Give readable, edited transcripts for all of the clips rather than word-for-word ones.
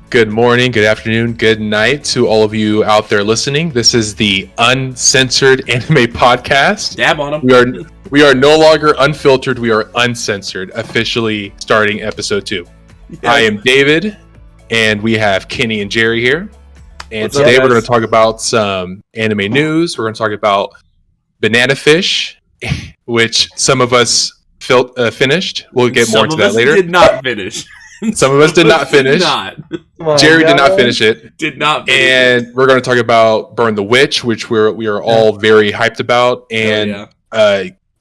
Good morning, good afternoon, good night to all of you out there listening. This is the Uncensored Anime Podcast. Dab on them. We are no longer unfiltered. We are uncensored. Officially starting episode 2. Yes. I am David, and we have Kenny and Jerry here. And today we're going to talk about some anime news. We're going to talk about Banana Fish, which some of us finished. We'll get more into that later. Did not finish. Some of us did not finish. Jerry did not finish it. Did not finish and we're going to talk about Burn the Witch, which we are all very hyped about, and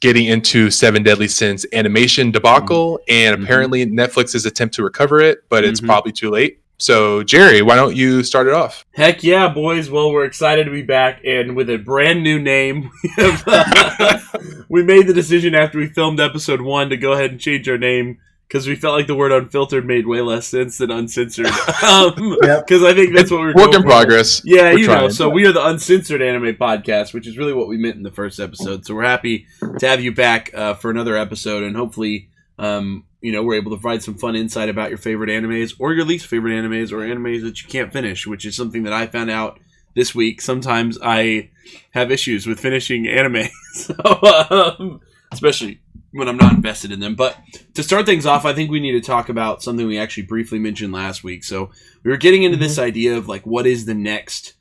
getting into Seven Deadly Sins animation debacle, and apparently Netflix's attempt to recover it, but it's probably too late. So, Jerry, why don't you start it off? Heck yeah, boys. Well, we're excited to be back, and with a brand new name. We made the decision after we filmed episode 1 to go ahead and change our name, because we felt like the word unfiltered made way less sense than uncensored. Because I think that's what we're work in progress. Yeah, we're trying. So we are the Uncensored Anime Podcast, which is really what we meant in the first episode. So we're happy to have you back for another episode, and hopefully, we're able to provide some fun insight about your favorite animes, or your least favorite animes, or animes that you can't finish, which is something that I found out this week. Sometimes I have issues with finishing anime, so, especially when I'm not invested in them. But to start things off, I think we need to talk about something we actually briefly mentioned last week. So we were getting into this idea of like, what is the next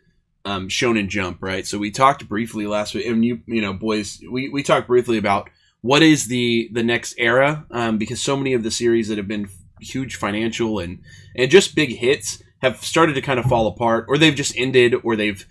Shonen Jump, right? So we talked briefly last week, and boys, we talked briefly about what is the next era, because so many of the series that have been huge financial and just big hits have started to kind of fall apart, or they've just ended, or they've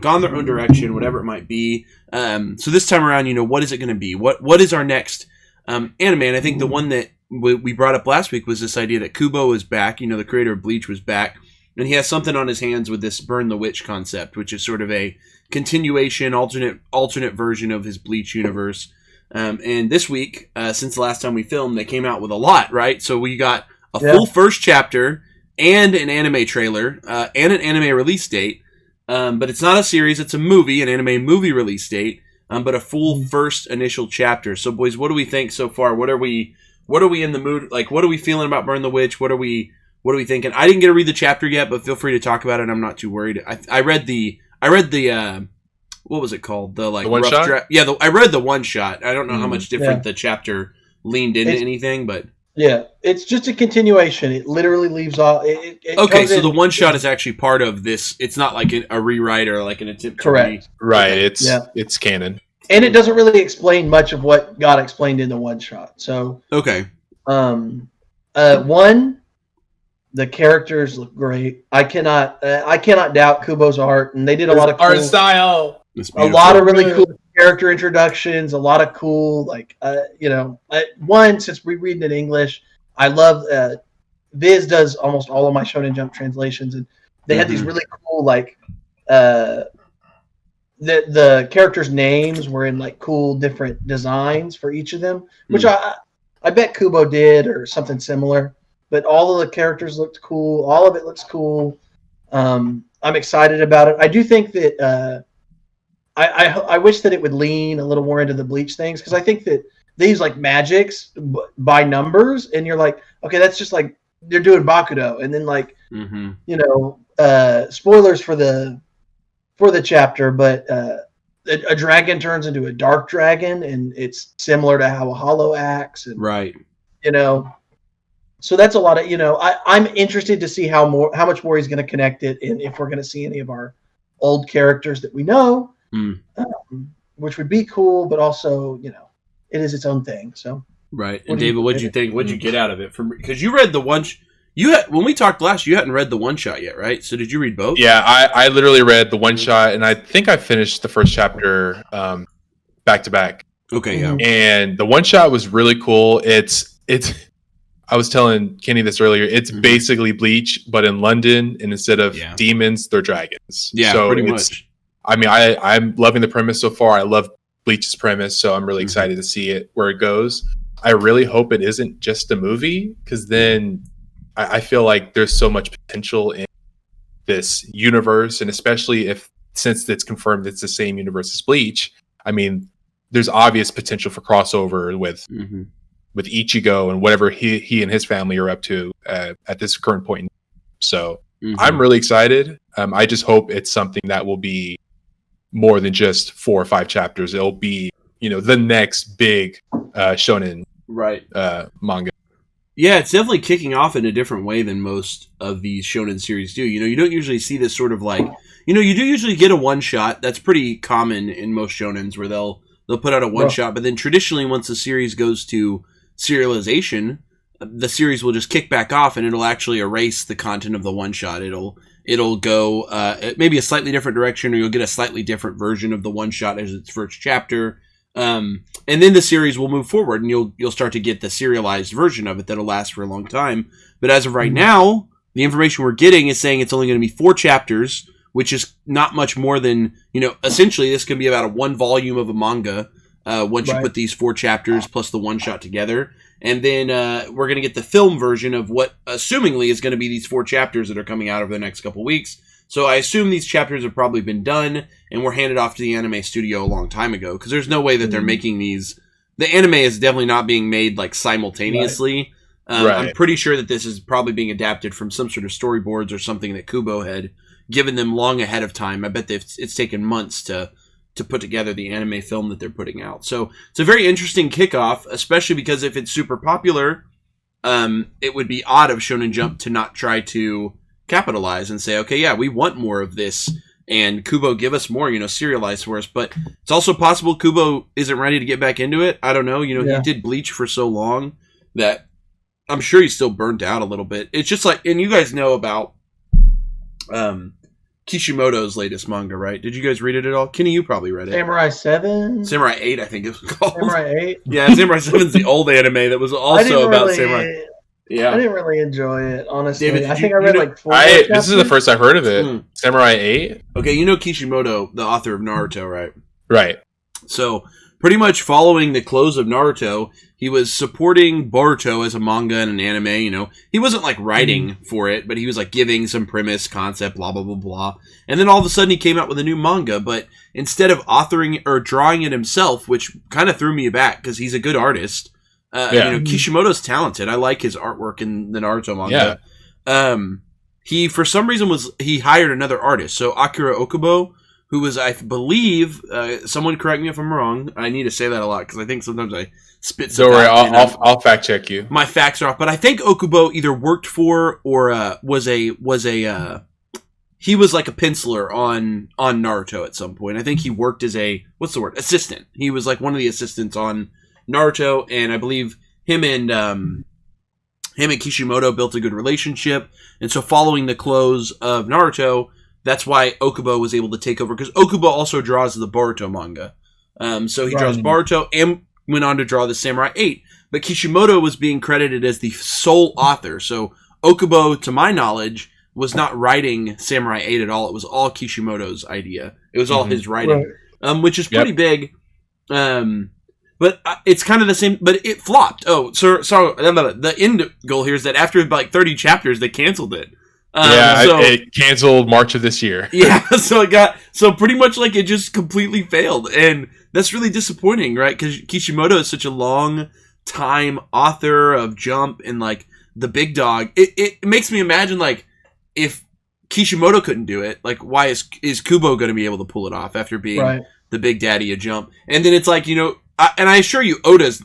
gone their own direction, whatever it might be. So this time around, what is it going to be? What is our next anime? And I think the one that we brought up last week was this idea that Kubo is back. The creator of Bleach was back, and he has something on his hands with this Burn the Witch concept, which is sort of a continuation, alternate version of his Bleach universe. And this week, since the last time we filmed, they came out with a lot, right? So we got a full first chapter and an anime trailer and an anime release date. But it's not a series, it's a movie, an anime movie release date, but a full first initial chapter. So boys, what do we think so far? What are we in the mood? Like, what are we feeling about Burn the Witch? What are we thinking? I didn't get to read the chapter yet, but feel free to talk about it. I'm not too worried. I read the what was it called? The one shot? Yeah, I read the one shot. I don't know how much different the chapter leaned into anything, but yeah, it's just a continuation. It literally leaves off. Okay, so the one shot is actually part of this. It's not like a rewrite or like an attempt. Correct. Right. Okay. It's canon, and it doesn't really explain much of what got explained in the one shot. So okay. The characters look great. I cannot doubt Kubo's art, and they did a lot of cool, art style. A lot of really cool character introductions, a lot of cool, since we read in English, I love, Viz does almost all of my Shonen Jump translations, and they had these really cool, the characters' names were in, cool different designs for each of them, which I bet Kubo did, or something similar, but all of the characters looked cool, all of it looks cool. I'm excited about it. I do think that, I wish that it would lean a little more into the Bleach things, because I think that they use magics by numbers, and you're like, okay, that's just like they're doing Bakudo, and then spoilers for the chapter, but a dragon turns into a dark dragon, and it's similar to how a hollow acts, and right, so that's a lot of I'm interested to see how much more he's going to connect it, and if we're going to see any of our old characters that we know. Which would be cool, but also, it is its own thing. So right. And David, what'd you think? What'd you get out of it? Because you read the one. When we talked last, you hadn't read the one shot yet, right? So did you read both? Yeah, I literally read the one shot, and I think I finished the first chapter back to back. Okay, yeah. And the one shot was really cool. It's. I was telling Kenny this earlier. It's basically Bleach, but in London, and instead of demons, they're dragons. Yeah, so pretty much. I mean, I'm loving the premise so far. I love Bleach's premise, so I'm really excited to see it where it goes. I really hope it isn't just a movie, because then I feel like there's so much potential in this universe, and especially since it's confirmed it's the same universe as Bleach. I mean, there's obvious potential for crossover with Ichigo and whatever he and his family are up to at this current point. So I'm really excited. I just hope it's something that will be more than just 4 or 5 chapters. It'll be, the next big shonen manga. Yeah, it's definitely kicking off in a different way than most of these shonen series do. You don't usually see this sort of like, you do usually get a one shot. That's pretty common in most shonens where they'll put out a one shot, but then traditionally once the series goes to serialization, the series will just kick back off and it'll actually erase the content of the one shot. It'll go maybe a slightly different direction, or you'll get a slightly different version of the one shot as its first chapter. And then the series will move forward, and you'll start to get the serialized version of it that'll last for a long time. But as of right now, the information we're getting is saying it's only going to be 4 chapters, which is not much more than, essentially this could be about a 1 volume of a manga once you put these 4 chapters plus the one shot together. And then we're going to get the film version of what, assumingly, is going to be these 4 chapters that are coming out over the next couple weeks. So I assume these chapters have probably been done and were handed off to the anime studio a long time ago, because there's no way that they're making these. The anime is definitely not being made like simultaneously. I'm pretty sure that this is probably being adapted from some sort of storyboards or something that Kubo had given them long ahead of time. I bet it's taken months to put together the anime film that they're putting out. So it's a very interesting kickoff, especially because if it's super popular, it would be odd of Shonen Jump to not try to capitalize and say, okay, yeah, we want more of this, and Kubo, give us more, serialized for us. But it's also possible Kubo isn't ready to get back into it. I don't know. He did Bleach for so long that I'm sure he's still burnt out a little bit. It's just like, and you guys know about Kishimoto's latest manga, right? Did you guys read it at all? Kenny, you probably read it. Samurai 7? Samurai 8, I think it was called. Samurai 8? Yeah, Samurai 7's the old anime that was also about Samurai. Yeah, I didn't really enjoy it, honestly. David, I think I read like 4 This is the first I've heard of it. Samurai 8? Okay, you know Kishimoto, the author of Naruto, right? Right. So, pretty much following the close of Naruto, he was supporting Boruto as a manga and an anime, He wasn't like writing for it, but he was like giving some premise, concept, blah, blah, blah, blah. And then all of a sudden he came out with a new manga, but instead of authoring or drawing it himself, which kind of threw me back because he's a good artist, Kishimoto's talented. I like his artwork in the Naruto manga. Yeah. He, for some reason, he hired another artist. So Akira Okubo, who was, I believe, someone correct me if I'm wrong. I need to say that a lot because I think sometimes I spit stuff out. Don't worry, I'll fact check you. My facts are off, but I think Okubo either worked for or he was like a penciler on Naruto at some point. I think he worked as assistant. He was like one of the assistants on Naruto, and I believe him and Kishimoto built a good relationship. And so following the close of Naruto, that's why Okubo was able to take over, because Okubo also draws the Boruto manga. So he draws Boruto and went on to draw the Samurai 8. But Kishimoto was being credited as the sole author. So Okubo, to my knowledge, was not writing Samurai 8 at all. It was all Kishimoto's idea. It was all his writing, which is pretty big. But it's kind of the same, but it flopped. Oh, so the end goal here is that after like 30 chapters, they canceled it. It canceled March of this year. Yeah, so pretty much like it just completely failed, and that's really disappointing, right? Because Kishimoto is such a long time author of Jump and like the big dog. It makes me imagine like if Kishimoto couldn't do it, like why is Kubo going to be able to pull it off after being the big daddy of Jump? And then it's like, and I assure you,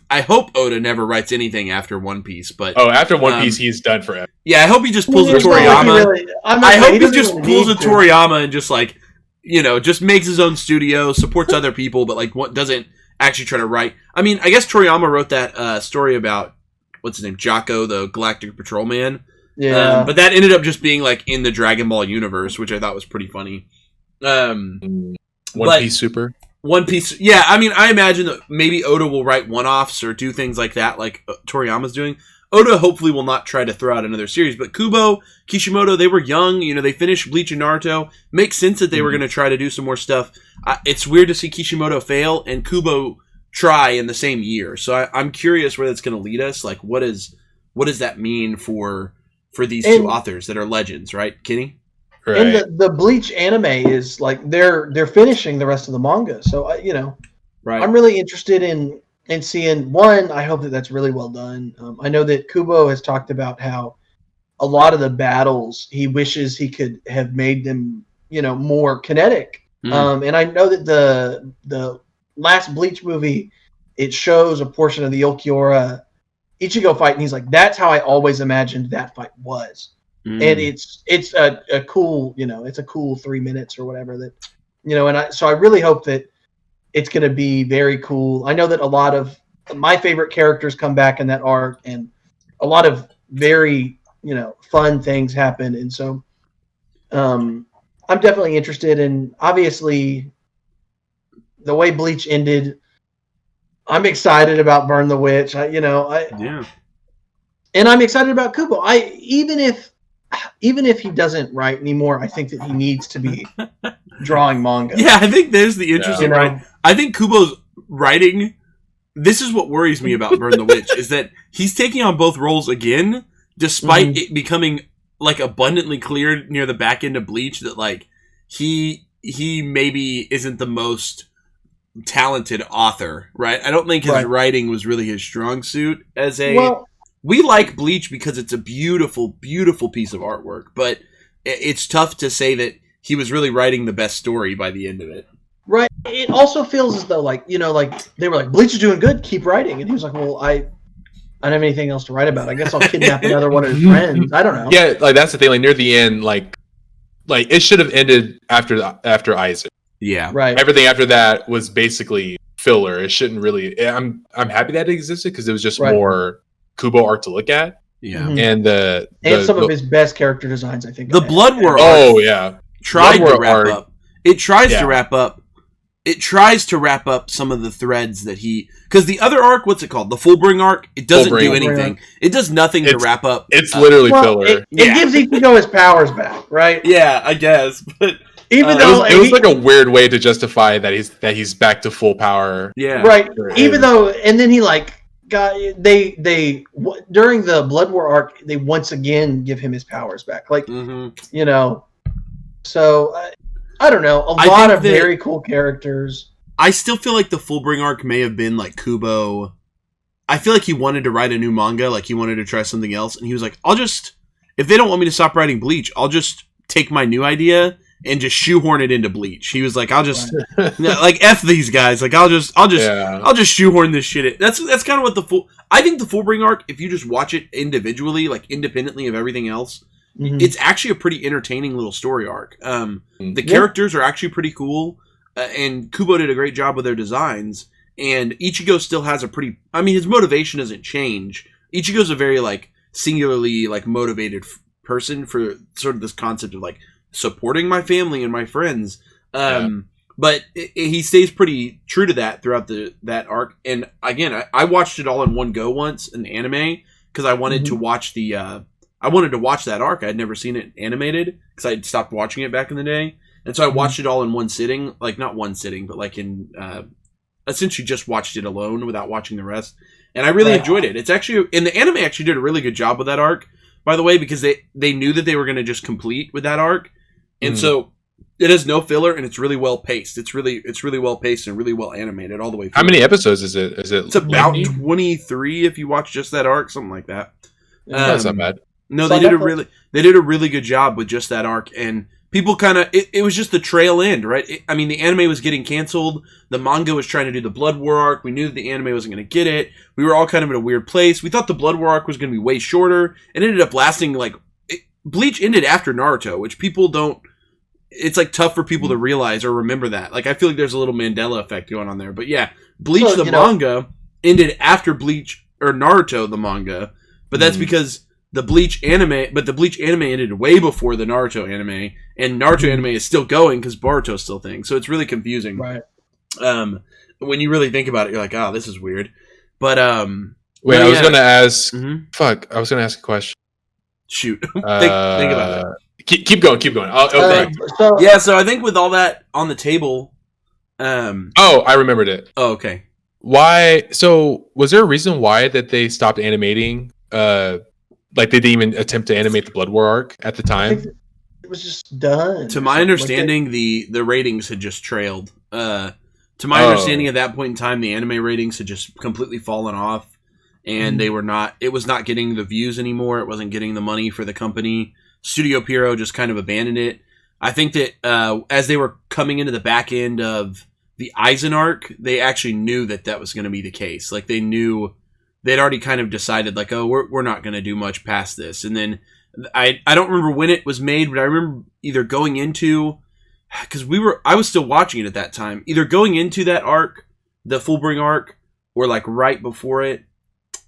I hope Oda never writes anything after One Piece. But after One Piece, he's done forever. Yeah, I hope he just pulls a Toriyama. I hope he just pulls a Toriyama and just like, just makes his own studio, supports other people, but like doesn't actually try to write. I mean, I guess Toriyama wrote that story about what's his name, Jocko, the Galactic Patrolman. Yeah, but that ended up just being like in the Dragon Ball universe, which I thought was pretty funny. One Piece Super. One Piece, yeah. I mean, I imagine that maybe Oda will write one-offs or do things like that, like Toriyama's doing. Oda hopefully will not try to throw out another series, but Kubo, Kishimoto, they were young. They finished Bleach and Naruto. Makes sense that they were going to try to do some more stuff. It's weird to see Kishimoto fail and Kubo try in the same year. So I'm curious where that's going to lead us. Like, what does that mean for these two authors that are legends, right, Kenny? Right. And the Bleach anime is like they're finishing the rest of the manga, so I'm really interested in seeing one. I hope that's really well done. I know that Kubo has talked about how a lot of the battles, he wishes he could have made them, more kinetic. And I know that the last Bleach movie, it shows a portion of the Ulquiorra Ichigo fight, and he's like, that's how I always imagined that fight was. And it's a cool, it's a cool 3 minutes or whatever that, and so I really hope that it's going to be very cool. I know that a lot of my favorite characters come back in that arc, and a lot of very, fun things happen. And so I'm definitely interested. And obviously the way Bleach ended, I'm excited about Burn the Witch. And I'm excited about Kubo. Even if he doesn't write anymore, I think that he needs to be drawing manga. Yeah, I think there's the interesting right. I think Kubo's writing. This is what worries me about Burn the Witch, is that he's taking on both roles again, despite it becoming like abundantly clear near the back end of Bleach that like he maybe isn't the most talented author, right? I don't think his writing was really his strong suit as a. Well, we like Bleach because it's a beautiful, beautiful piece of artwork, but it's tough to say that he was really writing the best story by the end of it. Right. It also feels as though, like, like they were like, Bleach is doing good, keep writing. And he was like, well, I don't have anything else to write about. I guess I'll kidnap another one of his friends. I don't know. Yeah, like that's the thing. Like near the end, like it should have ended after Isaac. Yeah. Right. Everything after that was basically filler. It shouldn't really. I'm happy that it existed because it was just more Kubo art to look at. Yeah. And some of his best character designs, I think. The Blood War. Oh yeah. Tried to wrap up. It tries to wrap up. It tries to wrap up some of the threads that because the other arc, what's it called? The Fullbring arc. It doesn't do anything. It does nothing to wrap up. It's literally filler. It gives Ichigo his powers back, right? Yeah, I guess. But even though it was like a weird way to justify that he's back to full power. Yeah, right. Even though, and then he they during the Blood War arc, they once again give him his powers back. Like so. I don't know. A lot of very cool characters. I still feel like the Fullbring arc may have been like Kubo. I feel like he wanted to write a new manga, like he wanted to try something else, and he was like, if they don't want me to stop writing Bleach, I'll just take my new idea and just shoehorn it into Bleach. He was like, I'll just like F these guys. Like I'll just shoehorn this shit in. That's kind of what I think the Fullbring arc, if you just watch it individually, like independently of everything else, it's actually a pretty entertaining little story arc. The characters are actually pretty cool, and Kubo did a great job with their designs. And Ichigo still has his motivation doesn't change. Ichigo's a very like singularly like motivated person for sort of this concept of like supporting my family and my friends. But he stays pretty true to that throughout that arc. And again, I watched it all in one go once in the anime because I wanted to watch I wanted to watch that arc. I had never seen it animated because I had stopped watching it back in the day. And so I watched it all in one sitting. Like, not one sitting, but like in... essentially just watched it alone without watching the rest. And I really enjoyed it. It's actually... And the anime actually did a really good job with that arc, by the way, because they knew that they were going to just complete with that arc. And so it has no filler, and it's really well paced. It's really well paced and really well animated all the way through. How many episodes is it? It's about 23 if you watch just that arc, something like that. That's not bad. No, they did a really good job with just that arc, and people kind of it was just the trail end, right? The anime was getting canceled. The manga was trying to do the Blood War arc. We knew that the anime wasn't going to get it. We were all kind of in a weird place. We thought the Blood War arc was going to be way shorter, and it ended up lasting Bleach ended after Naruto, which people don't. It's like tough for people to realize or remember that. Like I feel like there's a little Mandela effect going on there. But yeah, Bleach manga ended after Bleach or Naruto the manga, but that's because the Bleach anime ended way before the Naruto anime, and Naruto anime is still going because Boruto's still thing. So it's really confusing. Right. When you really think about it, you're like, oh, this is weird. But wait, I was gonna ask. Fuck, I was gonna ask a question. Shoot, think about it. Keep going. So I think with all that on the table, I remembered it. Oh, okay. Why? So was there a reason why that they stopped animating? Like they didn't even attempt to animate the Blood War arc at the time. It was just done. To my understanding, the ratings had just trailed. To my understanding, at that point in time, the anime ratings had just completely fallen off, and it was not getting the views anymore. It wasn't getting the money for the company. Studio Pierrot just kind of abandoned it. I think that as they were coming into the back end of the Eisen arc, they actually knew that was going to be the case. Like they knew they'd already kind of decided like, oh, we're not going to do much past this. And then I don't remember when it was made, but I remember either going into, because I was still watching it at that time, either going into that arc, the Fullbring arc, or like right before it,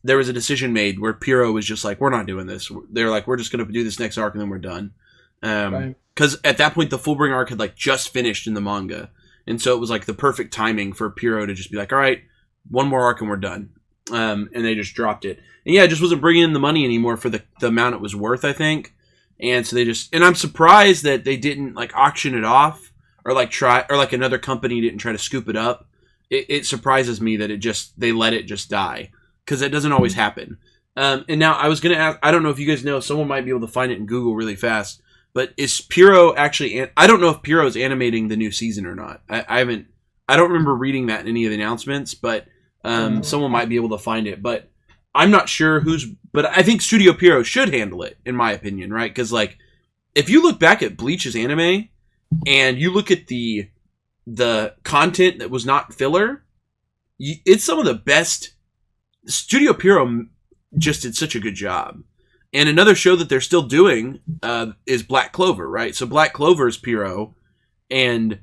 there was a decision made where Pierrot was just like, we're not doing this. They're like, we're just going to do this next arc and then we're done. Because at that point, the Fullbring arc had like just finished in the manga. And so it was like the perfect timing for Pierrot to just be like, all right, one more arc and we're done. And they just dropped it. And yeah, it just wasn't bringing in the money anymore for the amount it was worth, I think. And so and I'm surprised that they didn't like auction it off or like another company didn't try to scoop it up. It surprises me that they let it just die, because it doesn't always happen. And now I was going to ask, I don't know if you guys know, someone might be able to find it in Google really fast, but is Pierrot actually, I don't know if Pierrot is animating the new season or not. I don't remember reading that in any of the announcements, but someone might be able to find it, but I'm not sure but I think Studio Pierrot should handle it, in my opinion, right? Because like, if you look back at Bleach's anime and you look at the content that was not filler, it's some of the best. Studio Pierrot just did such a good job. And another show that they're still doing is Black Clover, right? So Black Clover is Pierrot, and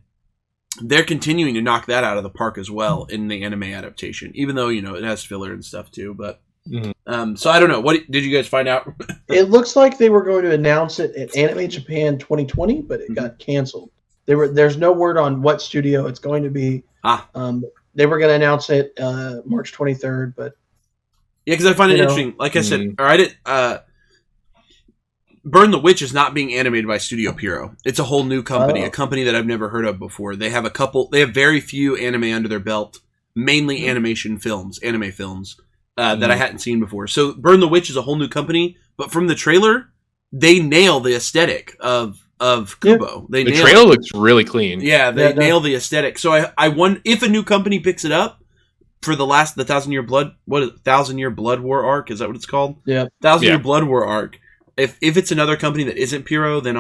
they're continuing to knock that out of the park as well in the anime adaptation, even though, it has filler and stuff too. But so I don't know. What did you guys find out? It looks like they were going to announce it at Anime Japan 2020, but it got canceled. There's no word on what studio it's going to be. They were going to announce it March 23rd, but yeah, because I find it interesting. Like I said, all right, Burn the Witch is not being animated by Studio Pierrot. It's a whole new company, a company that I've never heard of before. They have very few anime under their belt, mainly anime films that I hadn't seen before. So Burn the Witch is a whole new company, but from the trailer, they nail the aesthetic of Kubo. The trailer looks really clean. Yeah, they nail the aesthetic. So I wonder if a new company picks it up for the 1,000 Year Blood, 1,000 Year Blood War arc, is that what it's called? Yeah. 1,000 Year Blood War arc. If it's another company that isn't Pierrot, then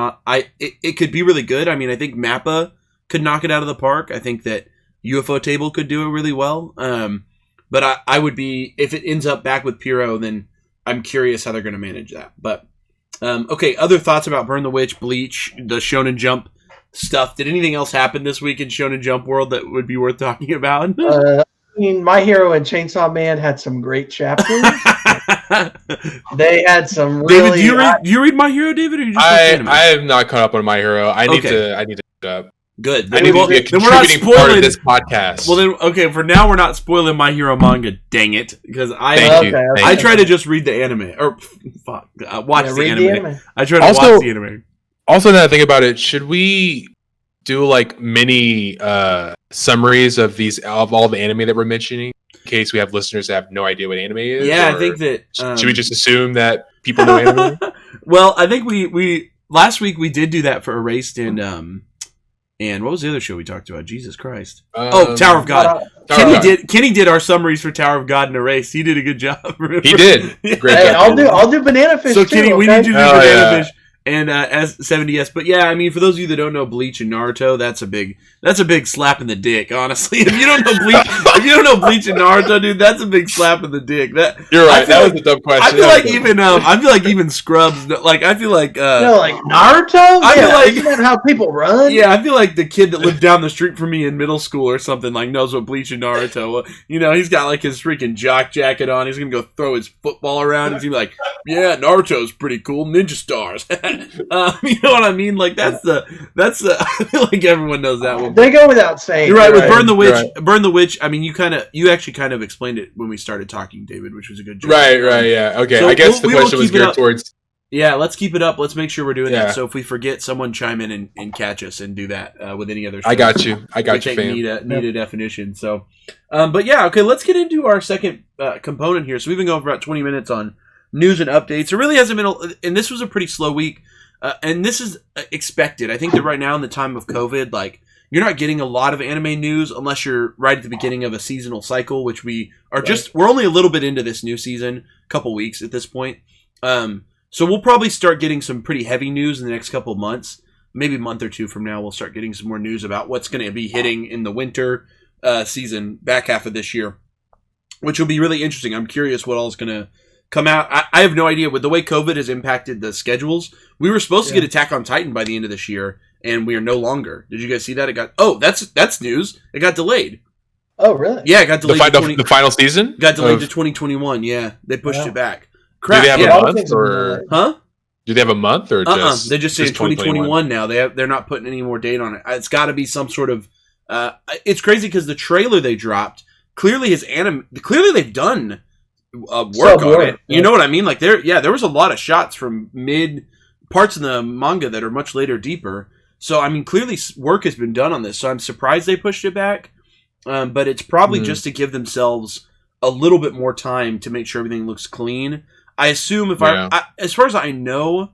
it could be really good. I mean, I think Mappa could knock it out of the park. I think that UFO Table could do it really well. But I would be, if it ends up back with Pierrot, then I'm curious how they're going to manage that. But okay, other thoughts about Burn the Witch, Bleach, the Shonen Jump stuff. Did anything else happen this week in Shonen Jump world that would be worth talking about? I mean, My Hero and Chainsaw Man had some great chapters. They had some really. David, do you read My Hero, David? Or you just I have not caught up on My Hero. I need to pick up. Good. Then I need to be a contributing part of this podcast. Well, then, okay. For now, we're not spoiling My Hero manga. Dang it! Because I try to just read the anime or watch the anime. I try to watch the anime. Also, now that I think about it, should we do like mini summaries of all the anime that we're mentioning, in case we have listeners that have no idea what anime is? Yeah, I think that should we just assume that people know anime? Well, I think we last week we did do that for Erased and what was the other show we talked about? Jesus Christ! Tower of God. Kenny did our summaries for Tower of God and Erased. He did a good job. He did. Great. Hey, I'll do Banana Fish. So Kenny, we need you to do Banana Fish. and S70S. But yeah, I mean, for those of you that don't know Bleach and Naruto, that's a big slap in the dick. Honestly, if you don't know Bleach and Naruto, dude, that's a big slap in the dick. You're right. That was a dumb question. I feel like even Scrubs. Like I feel like like Naruto. I feel like isn't that how people run? Yeah, I feel like the kid that lived down the street from me in middle school or something like knows what Bleach and Naruto. He's got like his freaking jock jacket on. He's gonna go throw his football around. He's gonna be like, yeah, Naruto's pretty cool. Ninja stars. You know what I mean? Like that's the. I feel like everyone knows that one. They go without saying. You're right. With Burn the Witch. Right. Burn the Witch. I mean, you actually kind of explained it when we started talking, David, which was a good job. Right. Yeah. Okay. So I guess the question was geared towards. Yeah, let's keep it up. Let's make sure we're doing that. So if we forget, someone chime in and catch us and do that with any other show. I got you. Fam. Need a definition. So, but yeah, okay. Let's get into our second component here. So we've been going for about 20 minutes on news and updates. It really hasn't been, and this was a pretty slow week. And this is expected. I think that right now in the time of COVID, like, you're not getting a lot of anime news unless you're right at the beginning of a seasonal cycle, which we are we're only a little bit into this new season, a couple weeks at this point. So we'll probably start getting some pretty heavy news in the next couple of months. Maybe a month or two from now, we'll start getting some more news about what's going to be hitting in the winter season, back half of this year, which will be really interesting. I'm curious what all is going to come out. I have no idea. With the way COVID has impacted the schedules, we were supposed to get Attack on Titan by the end of this year, and we are no longer. Did you guys see that? That's news. It got delayed. Oh, really? Yeah, it got delayed. The final season? Got delayed to 2021. Yeah, they pushed it back. Crap. Do they have a month or? Huh? Do they have a month or just? They just say 2021 now. They're not putting any more date on it. It's got to be some sort of. It's crazy because the trailer they dropped clearly they've done work on it. You know what I mean? Like there was a lot of shots from mid parts of the manga that are much later, deeper. So I mean, clearly work has been done on this. So I'm surprised they pushed it back. But it's probably just to give themselves a little bit more time to make sure everything looks clean. I assume as far as I know,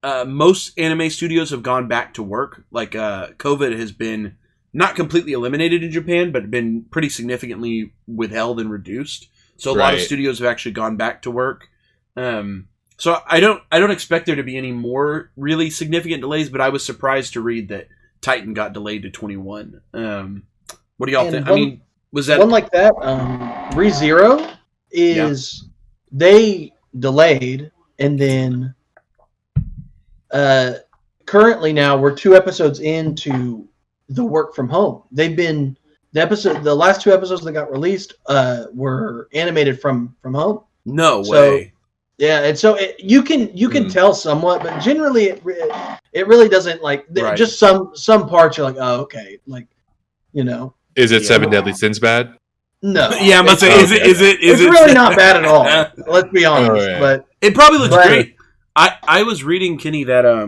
most anime studios have gone back to work. Like COVID has been not completely eliminated in Japan, but been pretty significantly withheld and reduced. So a lot of studios have actually gone back to work. So I don't expect there to be any more really significant delays, but I was surprised to read that Titan got delayed to 21. What do y'all think? I mean, was that one like that? ReZero is they delayed, and then currently now we're 2 episodes into the work from home. They've been the last 2 episodes that got released were animated from home. No way. Yeah, and so you can tell somewhat, but generally it really doesn't just some parts you're like, oh, okay, like, you know. Is it 7 Deadly Sins bad? No. Yeah, I'm about to say, is it really not bad at all. Let's be honest, but it probably looks great. I was reading, Kenny, that a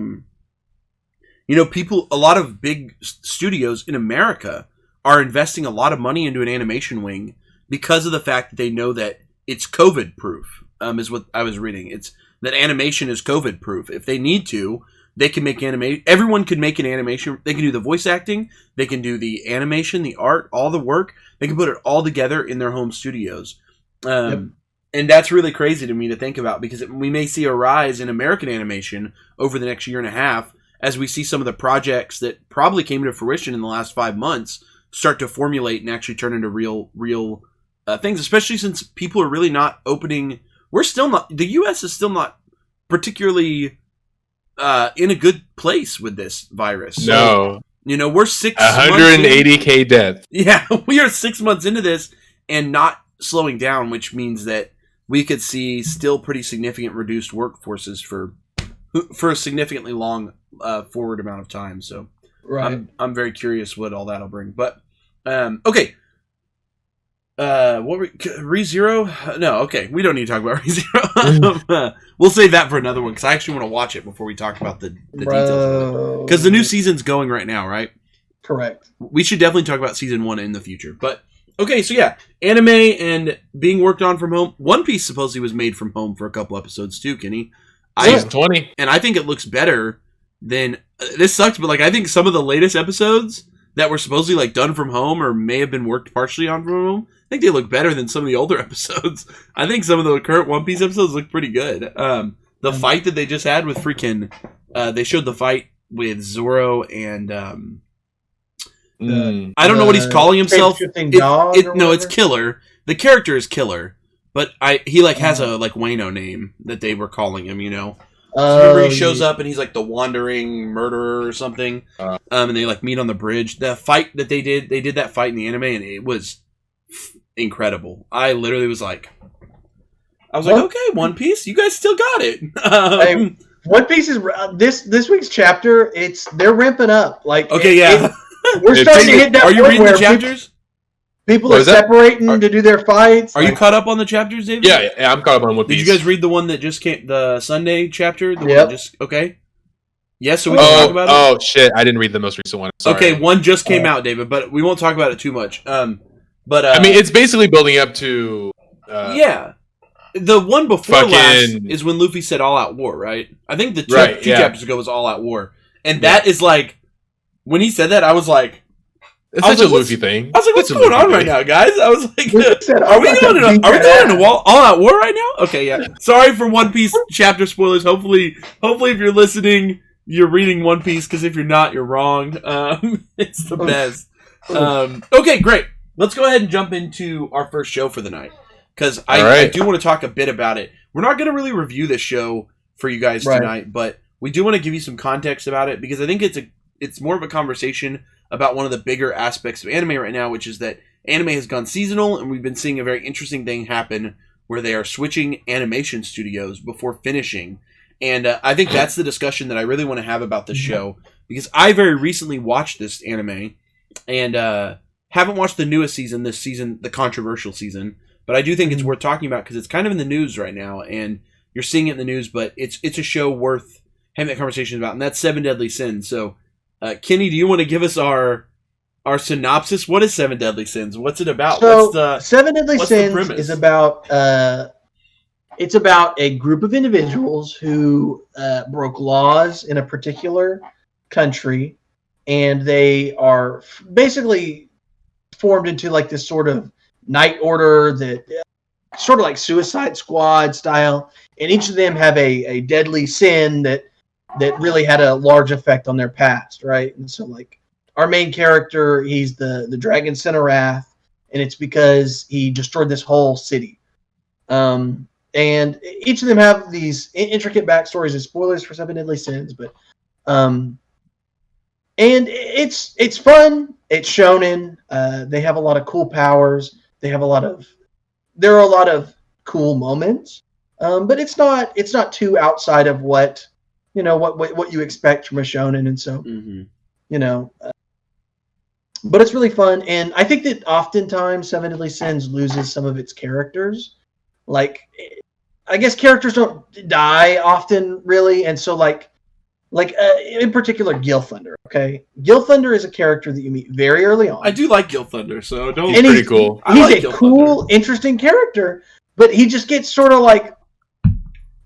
lot of big studios in America are investing a lot of money into an animation wing because of the fact that they know that it's COVID proof. Is what I was reading. It's that animation is COVID proof. If they need to, they can make animation. Everyone can make an animation. They can do the voice acting. They can do the animation, the art, all the work. They can put it all together in their home studios. And that's really crazy to me to think about, because we may see a rise in American animation over the next year and a half as we see some of the projects that probably came to fruition in the last 5 months start to formulate and actually turn into real things, especially since people are really not opening. The U.S. is still not particularly in a good place with this virus. So, no. We're 180K deaths. Yeah, we are 6 months into this and not slowing down, which means that we could see still pretty significant reduced workforces for a significantly long forward amount of time. So I'm very curious what all that'll bring. But, okay. ReZero? No, okay. We don't need to talk about ReZero. We'll save that for another one, because I actually want to watch it before we talk about the details. Because the new season's going right now, right? Correct. We should definitely talk about season 1 in the future. But, okay, so yeah. Anime and being worked on from home. One Piece supposedly was made from home for a couple episodes too, Kenny. Season 20. And I think it looks better than... This sucks, but I think some of the latest episodes that were supposedly done from home or may have been worked partially on from home, I think they look better than some of the older episodes. I think some of the current One Piece episodes look pretty good. The fight that they just had with freaking... they showed the fight with Zoro and... I don't know what he's calling himself. It's Killer. The character is Killer. But he has a Wano name that they were calling him, So remember he shows up and he's the wandering murderer or something. And they meet on the bridge. The fight that they did that fight in the anime, and it was incredible. I literally was okay, One Piece, you guys still got it. One Piece is this week's chapter. They're ramping up. We're starting to hit that. Are you reading the chapters? People are separating to do their fights. Are you caught up on the chapters, David? Yeah, I'm caught up on One Piece. Did you guys read the one that just came, the Sunday chapter? Okay. Yes, so we can talk about it? Oh, shit, I didn't read the most recent one. Sorry. Okay, one just came out, David, but we won't talk about it too much. It's basically building up to... yeah. The one before last is when Luffy said all out war, right? I think the two chapters ago was all out war. And that is when he said that, I was It's such a Luffy thing. I was like, what's going on right now, guys? I was like, are we going to all-out war right now? Okay, yeah. Sorry for One Piece chapter spoilers. Hopefully if you're listening, you're reading One Piece, because if you're not, you're wrong. It's the best. Okay, great. Let's go ahead and jump into our first show for the night, because I do want to talk a bit about it. We're not going to really review this show for you guys tonight, but we do want to give you some context about it, because I think it's more of a conversation about one of the bigger aspects of anime right now, which is that anime has gone seasonal, and we've been seeing a very interesting thing happen where they are switching animation studios before finishing. And I think that's the discussion that I really want to have about this show, because I very recently watched this anime, and haven't watched the newest season, this season, the controversial season, but I do think it's worth talking about, because it's kind of in the news right now, and you're seeing it in the news, but it's a show worth having that conversation about, and that's Seven Deadly Sins. So, Kenny, do you want to give us our synopsis? What is Seven Deadly Sins? What's it about? So, Seven Deadly Sins is about it's about a group of individuals who broke laws in a particular country, and they are basically formed into like this sort of night order that sort of like Suicide Squad style, and each of them have a deadly sin that really had a large effect on their past, right? And so, like, our main character, he's the Dragon Son of Wrath, and it's because he destroyed this whole city. And each of them have these intricate backstories and spoilers for Seven Deadly Sins, but and it's fun. It's shonen. They have a lot of cool powers. There are a lot of cool moments, but it's not too outside of what you expect from a shonen, and so but it's really fun. And I think that oftentimes Seven Deadly Sins loses some of its characters. Like, I guess characters don't die often, really, and so like in particular, Gil Thunder. Okay, Gil Thunder is a character that you meet very early on. I do like Gil Thunder, so don't. He's pretty cool. He's a cool, interesting character, but he just gets sort of like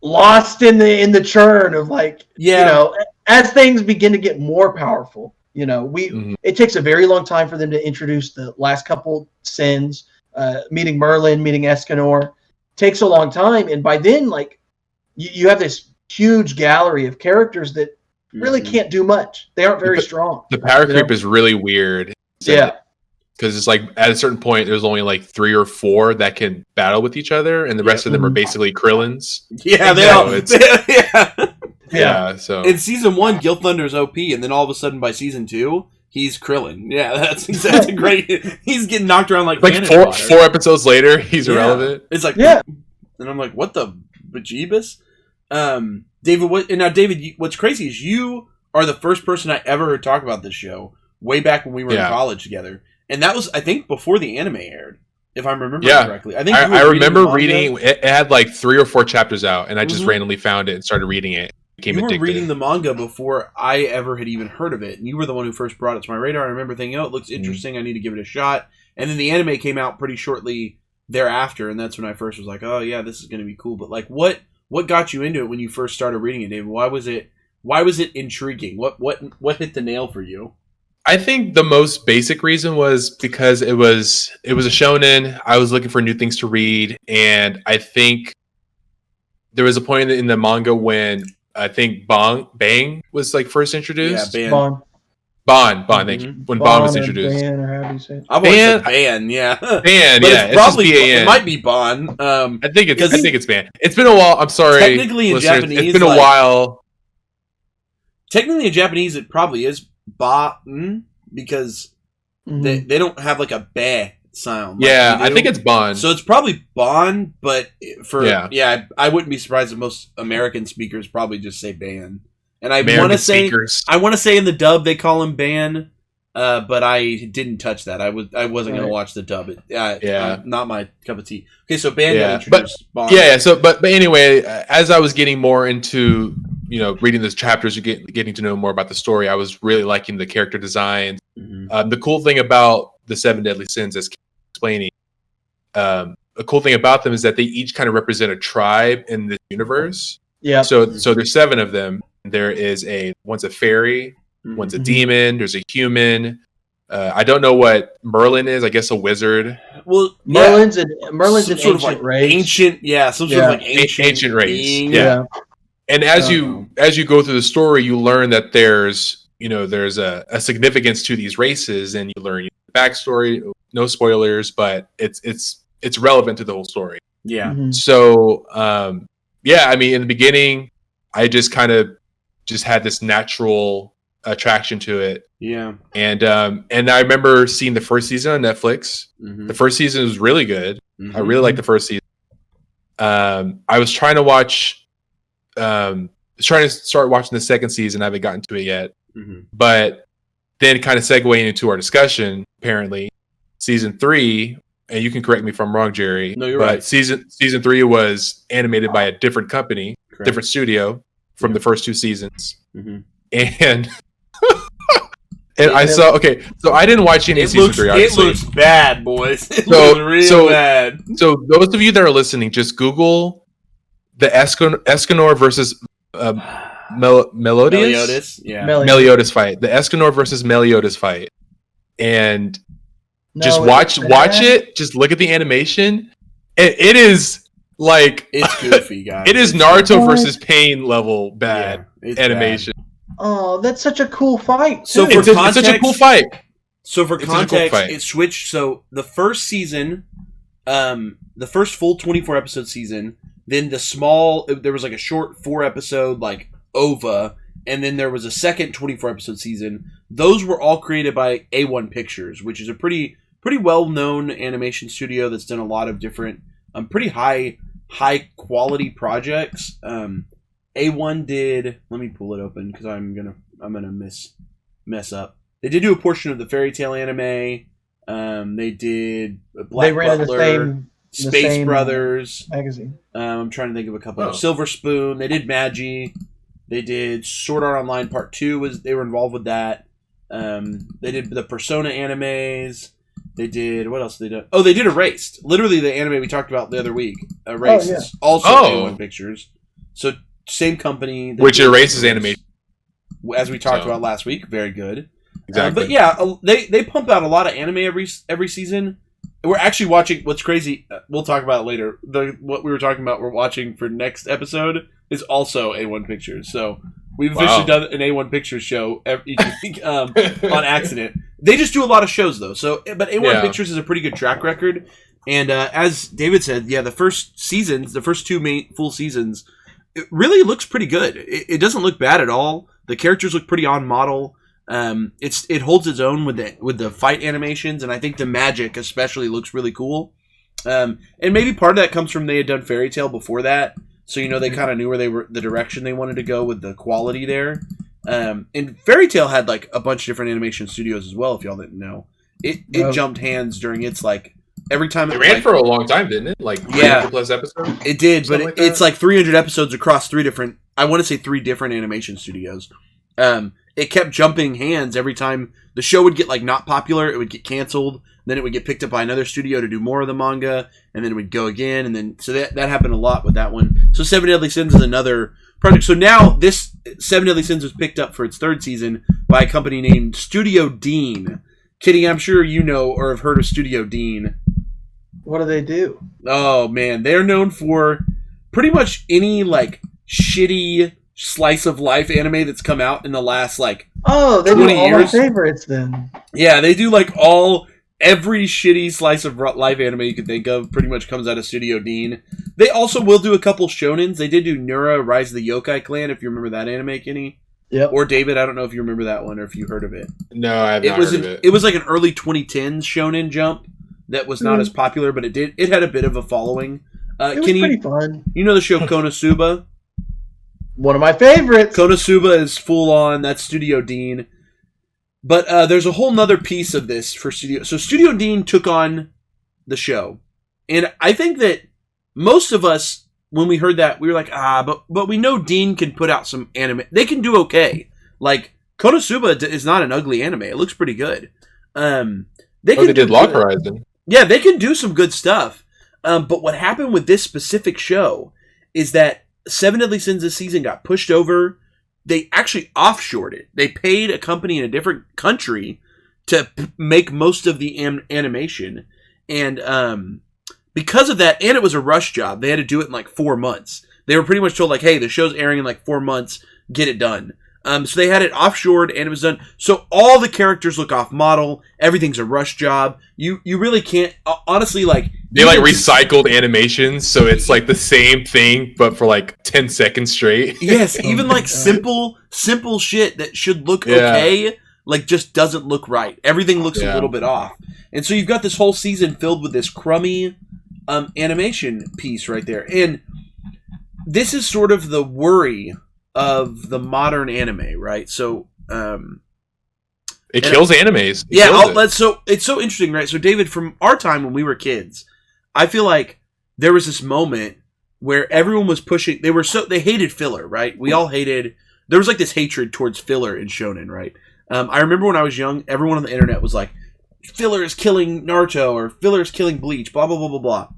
lost in the churn of as things begin to get more powerful. It takes a very long time for them to introduce the last couple sins. Meeting Merlin, meeting Escanor takes a long time, and by then, like, you have this huge gallery of characters that really can't do much. They aren't very strong. The power creep is really weird. Because it's like at a certain point, there's only like 3 or 4 that can battle with each other, and the rest of them are basically Krillins. Yeah, So in season 1, Gil Thunder's OP, and then all of a sudden by season 2, he's Krillin. Yeah, that's a great. He's getting knocked around like 4 episodes later, he's irrelevant. It's like and I'm like, what the bejeebus? David, what's crazy is you are the first person I ever heard talk about this show way back when we were in college together. And that was, I think, before the anime aired, if I'm remembering correctly. I remember reading it had like 3 or 4 chapters out, and I just randomly found it and started reading it. You were reading the manga before I ever had even heard of it, and you were the one who first brought it to my radar. I remember thinking, it looks interesting, I need to give it a shot. And then the anime came out pretty shortly thereafter, and that's when I first was like, oh yeah, this is going to be cool. But like, what got you into it when you first started reading it, David? Why was it intriguing? What hit the nail for you? I think the most basic reason was because it was a shonen. I was looking for new things to read, and I think there was a point in the manga when I think Bang was like first introduced. Yeah, Bond. Thank you. When Bond was introduced. Ban, or how do you say it? I've always said Ban, yeah. Ban, yeah. It's probably it might be Bond. I think it's Ban. It's been a while. I'm sorry. Technically in Japanese, it's been a while. Technically in Japanese, it probably is Ba, because they don't have like a ba sound. Yeah, I think it's Bond. So it's probably Bond, but I wouldn't be surprised if most American speakers probably just say Ban. And I want to say in the dub they call him Ban, but I didn't touch that. I wasn't going to watch the dub. Not my cup of tea. Okay, so Ban got introduced. Bond. Yeah. So, but anyway, as I was getting more into reading these chapters, getting to know more about the story, I was really liking the character designs. The cool thing about the Seven Deadly Sins, as explaining, a cool thing about them is that they each kind of represent a tribe in this universe. Yeah. So there's 7 of them. There is one's a fairy, one's a demon, there's a human, I don't know what Merlin is. I guess a wizard. Well, Merlin's an some sort of ancient race. Some sort of like ancient race. being. Yeah. And as you go through the story, you learn that there's a significance to these races, and you learn the backstory. No spoilers, but it's relevant to the whole story. Yeah. Mhm. So I mean, in the beginning, I just kind of had this natural attraction to it. Yeah. And I remember seeing the first season on Netflix. Mm-hmm. The first season was really good. Mm-hmm. I really liked the first season. I was trying to start watching the second season. I haven't gotten to it yet. Mm-hmm. But then kind of segueing into our discussion, apparently, season 3, and you can correct me if I'm wrong, Jerry. No, you're but right. Season 3 was animated by a different company, Correct. different studio from the first 2 seasons. Mm-hmm. And I saw. Okay, so I didn't watch any of season 3. Obviously. It looks bad, boys. It So- looks real so- bad. So those of you that are listening, just Google the Escanor versus Meliodas. Meliodas. Yeah. Meliodas fight. The Escanor versus Meliodas fight, and just watch it. Just look at the animation. It is like It's goofy, guys. it is Naruto versus Pain level bad it's animation. Oh, that's such a cool fight. So too. for It's such a cool fight. So for It's such a cool context, fight. it switched. So the first season, the first full 24 episode season, then there was like a short 4 episode like OVA, and then there was a second 24 episode season. Those were all created by A1 Pictures, which is a pretty well known animation studio that's done a lot of different pretty high quality projects. A1 did. Let me pull it open because I'm gonna mess up. They did do a portion of the Fairy Tail anime. They did Black they ran Butler, the Space same Brothers. magazine. I'm trying to think of a couple. Oh. Silver Spoon. They did MAGI. They did Sword Art Online Part 2. They were involved with that. They did the Persona animes. They did what else? Did they do? Oh, they did Erased. Literally the anime we talked about the other week. Erased. yeah. Is also Oh. A1 Pictures. So same company. They Which did erases animation. as we talked So. about last week. Very good. Exactly. But yeah, they pump out a lot of anime every season. We're actually watching. What's crazy? We'll talk about it later. What we were talking about, we're watching for next episode is also A1 Pictures. So we've officially done an A1 Pictures show each week on accident. They just do a lot of shows though. So, but A1 Pictures is a pretty good track record. And as David said, the first seasons, the first 2 full seasons, it really looks pretty good. It doesn't look bad at all. The characters look pretty on model. It holds its own with the fight animations, and I think the magic especially looks really cool. And maybe part of that comes from they had done Fairy Tail before that, so they kind of knew where the direction they wanted to go with the quality there. And Fairy Tail had like a bunch of different animation studios as well. If y'all didn't know, it jumped hands during its like every time it ran for a long time, didn't it? Like 300 plus episodes. It did, but like it's like 300 episodes across 3 different. I want to say 3 different animation studios. It kept jumping hands every time the show would get like not popular. It would get canceled. Then it would get picked up by another studio to do more of the manga, and then it would go again. And then so that happened a lot with that one. So Seven Deadly Sins is another project. So now this Seven Deadly Sins was picked up for its 3rd season by a company named Studio Dean. Kitty, I'm sure you know or have heard of Studio Dean. What do they do? Oh man, they're known for pretty much any like shitty slice of life anime that's come out in the last like they do 20 all years. my favorites then. Yeah, they do like every shitty slice of life anime you could think of pretty much comes out of Studio Dean. They also will do a couple shonens. They did do Nura Rise of the Yokai Clan, if you remember that anime, Kenny. Yep. Or David, I don't know if you remember that one or if you heard of it. No, I have not heard of it. It was like an early 2010s shonen jump that was not as popular, but it had a bit of a following. It was Kenny, pretty fun. you know the show Konosuba? One of my favorites. Konosuba is full on. That's Studio Dean. But there's a whole nother piece of this for Studio. So Studio Dean took on the show. And I think that most of us, when we heard that, we were like, but we know Dean can put out some anime. They can do okay. Like, Konosuba is not an ugly anime. It looks pretty good. They did Lock Horizon. Yeah, they can do some good stuff. But what happened with this specific show is that Seven Deadly Sins this season got pushed over. They actually offshored it. They paid a company in a different country make most of the animation. And because of that, and it was a rush job, they had to do it in like 4 months. They were pretty much told like, hey, the show's airing in like 4 months, get it done. So they had it offshored and it was done. So all the characters look off model. Everything's a rush job. You really can't, honestly, like... They like recycled animations, so it's like the same thing, but for like 10 seconds straight. Yes, even like simple shit that should look okay, like just doesn't look right. Everything looks a little bit off. And so you've got this whole season filled with this crummy animation piece right there. And this is sort of the worry of the modern anime, right? So it kills animes. So it's so interesting, right? So David, from our time when we were kids, I feel like there was this moment where everyone was pushing. They hated filler, right? We all hated. There was like this hatred towards filler in Shonen, right? I remember when I was young, everyone on the internet was like, "Filler is killing Naruto," or "Filler is killing Bleach." Blah blah blah blah blah.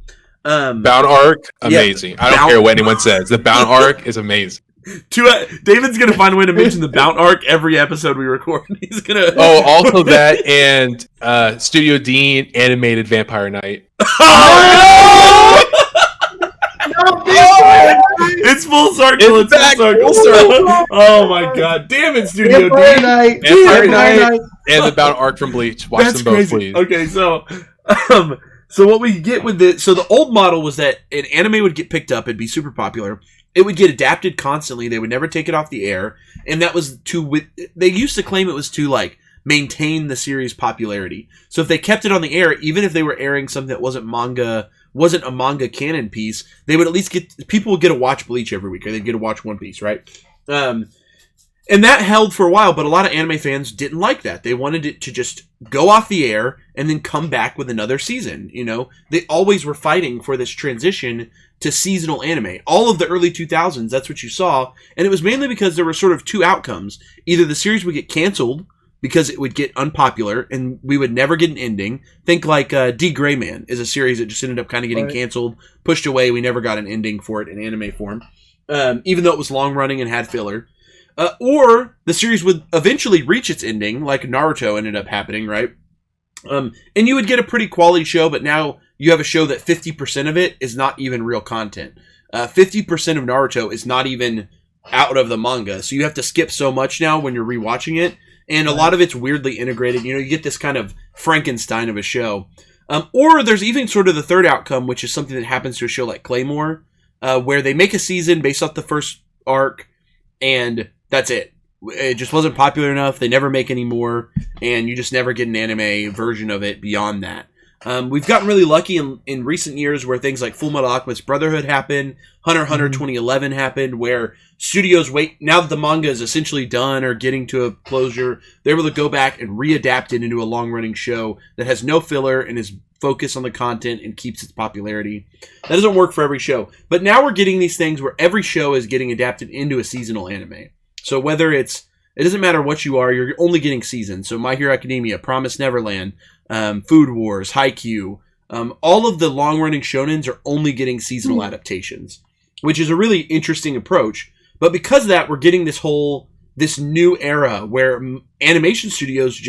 Bound arc, amazing. I don't care what anyone says. The bound arc is amazing. David's gonna find a way to mention the Bound arc every episode we record. He's gonna. Oh, also that and Studio Dean animated Vampire Knight. It's full circle. It's full circle. Oh my god! Damn it, Studio Dean. Vampire Knight and the Bound arc from Bleach. Watch them both, crazy. please. Okay, so what we get with this? So the old model was that an anime would get picked up, it'd be super popular. It would get adapted constantly. They would never take it off the air, and that was they used to claim it was to like maintain the series' popularity. So if they kept it on the air, even if they were airing something that wasn't a manga canon piece, they would at least people would get to watch Bleach every week, or they'd get to watch One Piece, right? And that held for a while, but a lot of anime fans didn't like that. They wanted it to just go off the air and then come back with another season. You know, they always were fighting for this transition to seasonal anime. All of the early 2000s, that's what you saw. And it was mainly because there were sort of two outcomes. Either the series would get canceled because it would get unpopular and we would never get an ending. Think like D. Gray Man is a series that just ended up kind of getting canceled, pushed away. We never got an ending for it in anime form, even though it was long running and had filler. Or the series would eventually reach its ending, like Naruto ended up happening, right? And you would get a pretty quality show, but now you have a show that 50% of it is not even real content. 50% of Naruto is not even out of the manga, so you have to skip so much now when you're rewatching it, and a lot of it's weirdly integrated. You know, you get this kind of Frankenstein of a show. Or there's even sort of the third outcome, which is something that happens to a show like Claymore, where they make a season based off the first arc, and that's it. It just wasn't popular enough. They never make any more, and you just never get an anime version of it beyond that. We've gotten really lucky in recent years where things like Full Metal Alchemist Brotherhood happened, Hunter x Hunter 2011 happened, where studios wait, now that the manga is essentially done or getting to a closure, they're able to go back and readapt it into a long-running show that has no filler and is focused on the content and keeps its popularity. That doesn't work for every show. But now we're getting these things where every show is getting adapted into a seasonal anime. So whether it doesn't matter what you are, you're only getting seasons. So My Hero Academia, Promised Neverland, Food Wars, Haikyuu, all of the long-running shonens are only getting seasonal adaptations, which is a really interesting approach. But because of that, we're getting this new era where animation studios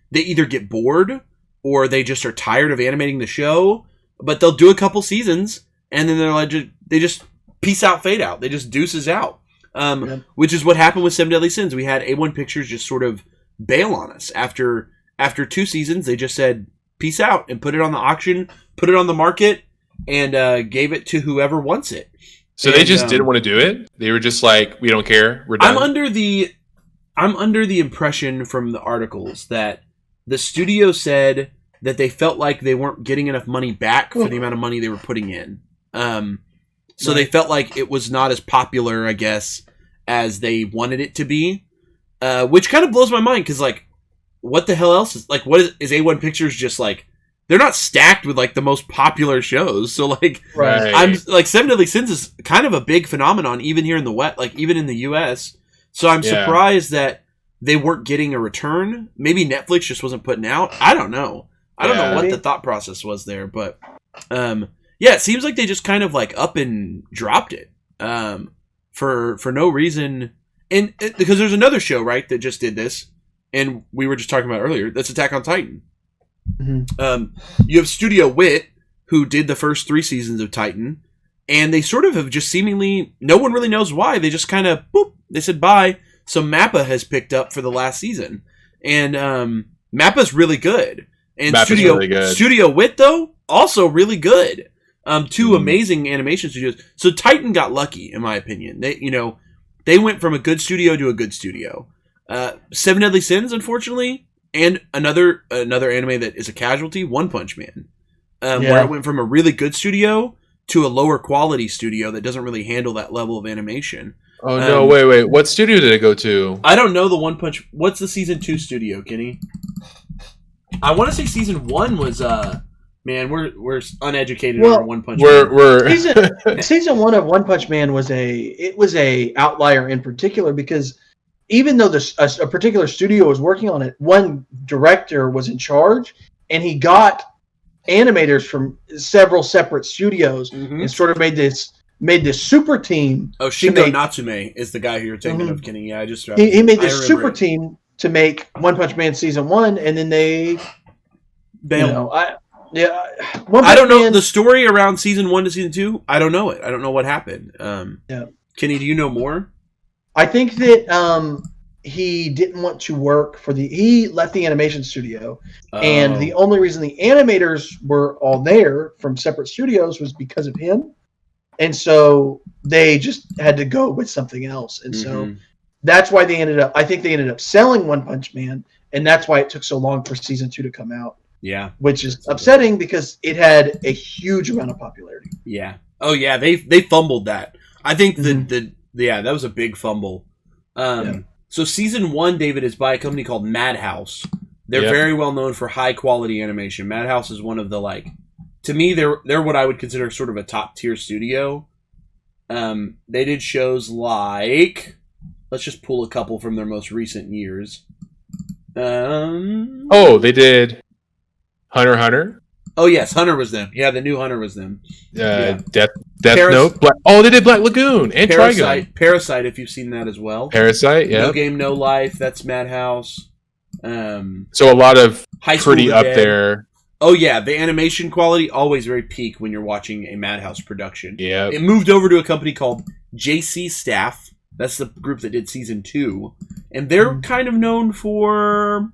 they either get bored or they just are tired of animating the show, but they'll do a couple seasons and then they're like, they just peace out, fade out. They just deuces out. Which is what happened with Seven Deadly Sins. We had A1 Pictures just sort of bail on us after 2 seasons. They just said peace out and put it on the auction, put it on the market, and gave it to whoever wants it. So they just didn't want to do it. They were just like, we don't care. We're done. I'm under the impression from the articles that the studio said that they felt like they weren't getting enough money back for the amount of money they were putting in. So they felt like it was not as popular, I guess, as they wanted it to be, which kind of blows my mind because, like, what the hell else is like? What is A1 Pictures just like? They're not stacked with like the most popular shows, so like, I'm like Seven Deadly Sins is kind of a big phenomenon even here in the West, like even in the U.S. So I'm surprised that they weren't getting a return. Maybe Netflix just wasn't putting out. I don't know. I don't know what the thought process was there, but it seems like they just kind of like up and dropped it for no reason. And because there's another show, right, that just did this, and we were just talking about earlier, that's Attack on Titan. Mm-hmm. You have Studio Wit, who did the first 3 seasons of Titan, and they sort of have just seemingly, no one really knows why, they just kind of, boop, they said bye. So Mappa has picked up for the last season. And Mappa's really good. And Studio Wit, though, also really good. 2 amazing animation studios. So Titan got lucky, in my opinion. They went from a good studio to a good studio. 7 Deadly Sins, unfortunately, and another anime that is a casualty, One Punch Man, where it went from a really good studio to a lower quality studio that doesn't really handle that level of animation. Oh no! Wait! What studio did it go to? I don't know the One Punch. What's the season 2 studio, Kenny? I want to say season 1 was Man, we're uneducated on One Punch Man. Season 1 of One Punch Man was a outlier in particular because even though a particular studio was working on it, one director was in charge, and he got animators from several separate studios and sort of made this super team. Oh, Shingo Natsume is the guy who you're thinking of, Kenny. Yeah, he made this super team to make One Punch Man season 1, and then they bailed. I don't know the story around season 1 to season 2. I don't know it. I don't know what happened. Kenny, do you know more? I think that he didn't want to work for he left the animation studio, and the only reason the animators were all there from separate studios was because of him, and so they just had to go with something else, and so that's why I think they ended up selling One Punch Man, and that's why it took so long for season 2 to come out. Yeah, which is upsetting because it had a huge amount of popularity. Yeah. Oh yeah, they fumbled that. I think that was a big fumble. So season 1, David, is by a company called Madhouse. They're very well known for high quality animation. Madhouse is one of the to me they're what I would consider sort of a top tier studio. They did shows like, let's just pull a couple from their most recent years. They did Hunter x Hunter. Oh yes, Hunter was them. Yeah, the new Hunter was them. Death Note. They did Black Lagoon and Trigun. Parasite, if you've seen that as well. Parasite, yeah. No Game, No Life. That's Madhouse. So a lot of pretty up there. Oh yeah, the animation quality always very peak when you're watching a Madhouse production. Yeah. It moved over to a company called JC Staff. That's the group that did season 2, and they're kind of known for,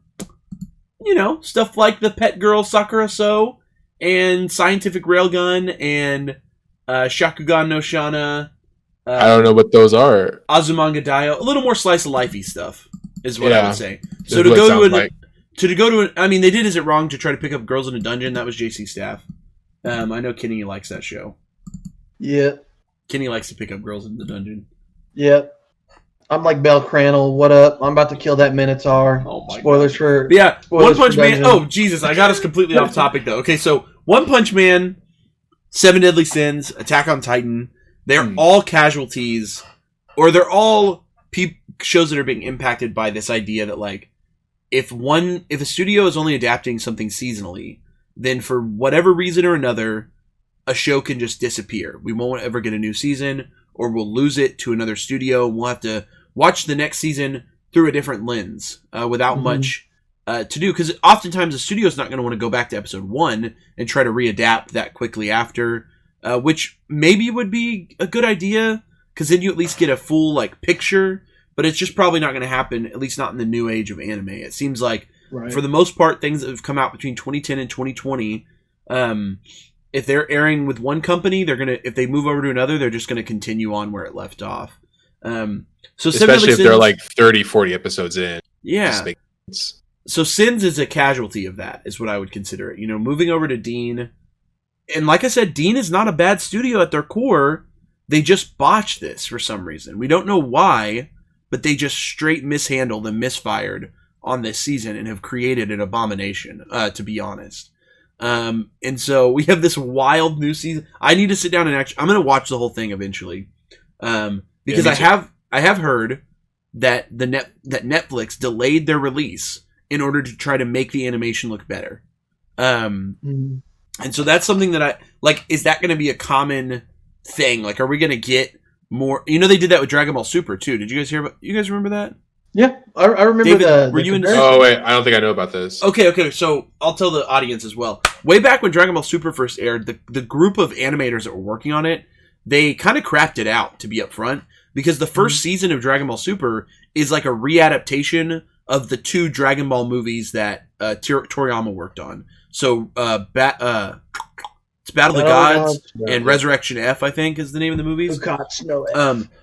stuff like the Pet Girl Sakura So and Scientific Railgun and Shakugan no Shana. I don't know what those are. Azumanga Daioh. A little more slice of lifey stuff is what I would say. So to go to they did Is It Wrong to try to pick up Girls in a Dungeon? That was JC Staff. I know Kenny likes that show. Yeah. Kenny likes to pick up Girls in the Dungeon. Yeah. I'm like Bell Crannel. What up? I'm about to kill that Minotaur. Oh my Spoilers God. for One Punch Man. Oh Jesus, I got us completely off topic though. Okay, so One Punch Man, 7 Deadly Sins, Attack on Titan. They're all casualties, or they're all shows that are being impacted by this idea that if a studio is only adapting something seasonally, then for whatever reason or another, a show can just disappear. We won't ever get a new season, or we'll lose it to another studio. We'll have to watch the next season through a different lens without much to do. Because oftentimes the studio's not going to want to go back to episode 1 and try to readapt that quickly after, which maybe would be a good idea, because then you at least get a full picture. But it's just probably not going to happen, at least not in the new age of anime. It seems like, for the most part, things that have come out between 2010 and 2020, if they're airing with one company, if they move over to another, they're just going to continue on where it left off. So especially if they're 30, 40 episodes in. Yeah. So Sins is a casualty of that, is what I would consider it. Moving over to Dean. And like I said, Dean is not a bad studio at their core. They just botched this for some reason. We don't know why, but they just straight mishandled and misfired on this season and have created an abomination, to be honest. And so we have this wild new season. I need to sit down and I'm going to watch the whole thing eventually. Because I have heard that that Netflix delayed their release in order to try to make the animation look better. And so that's something that is that going to be a common thing? Are we going to get more? They did that with Dragon Ball Super too. Did you guys hear about? You guys remember that? Yeah, I remember David, were you in? Oh wait, I don't think I know about this. Okay. So I'll tell the audience as well. Way back when Dragon Ball Super first aired, the group of animators that were working on it, they kind of crapped it out, to be upfront, because the first season of Dragon Ball Super is like a readaptation of the 2 Dragon Ball movies that Toriyama worked on. So it's Battle of the Gods and Resurrection F, I think, is the name of the movies.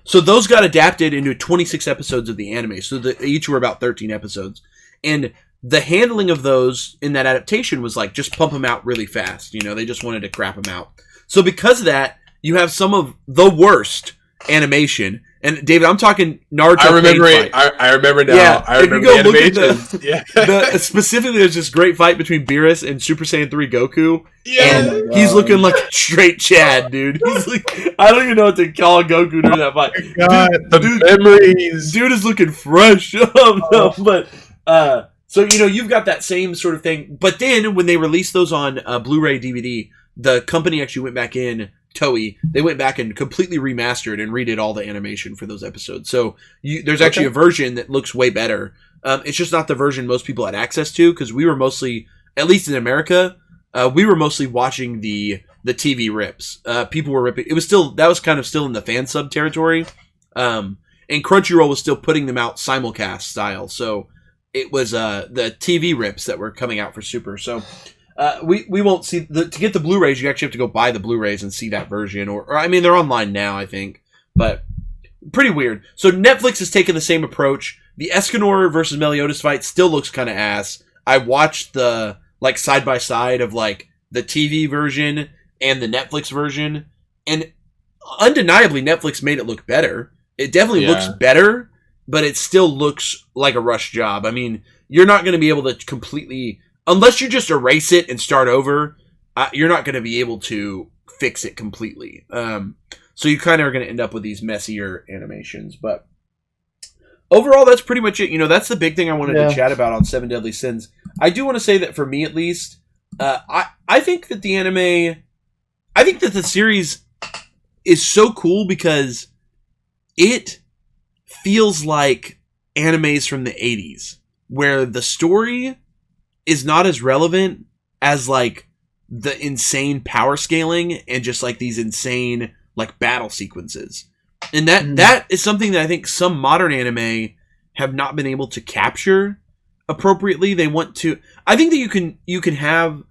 So those got adapted into 26 episodes of the anime. So each were about 13 episodes. And the handling of those in that adaptation was like, just pump them out really fast. They just wanted to crap them out. So because of that, you have some of the worst animation. And David, I'm talking Naruto. I remember it. I remember now. Yeah, I remember the animations. Specifically, there's this great fight between Beerus and Super Saiyan 3 Goku. Yeah. And he's looking like a straight Chad, dude. He's like, I don't even know what to call Goku during that fight. God, the memories. Dude is looking fresh. But so you've got that same sort of thing. But then when they released those on Blu-ray DVD, the company actually went back in. Toei, they went back and completely remastered and redid all the animation for those episodes. So there's actually a version that looks way better. It's just not the version most people had access to, because we were mostly, at least in America, we were mostly watching the TV rips. People were ripping. That was kind of still in the fan sub territory. And Crunchyroll was still putting them out simulcast style. So it was the TV rips that were coming out for Super. So we won't see to get the Blu-rays. You actually have to go buy the Blu-rays and see that version, or I mean, they're online now, I think, but pretty weird. So Netflix has taken the same approach. The Escanor versus Meliodas fight still looks kind of ass. I watched the side by side of the TV version and the Netflix version, and undeniably Netflix made it look better. It definitely looks better, but it still looks like a rush job. I mean, you're not going to be able to completely. Unless you just erase it and start over, you're not going to be able to fix it completely. So you kind of are going to end up with these messier animations. But overall, that's pretty much it. That's the big thing I wanted to chat about on Seven Deadly Sins. I do want to say that for me, at least, I think that the series is so cool because it feels like animes from the 80s, where the story is not as relevant as the insane power scaling and just these insane battle sequences. And that is something that I think some modern anime have not been able to capture appropriately. They want to. I think that you can have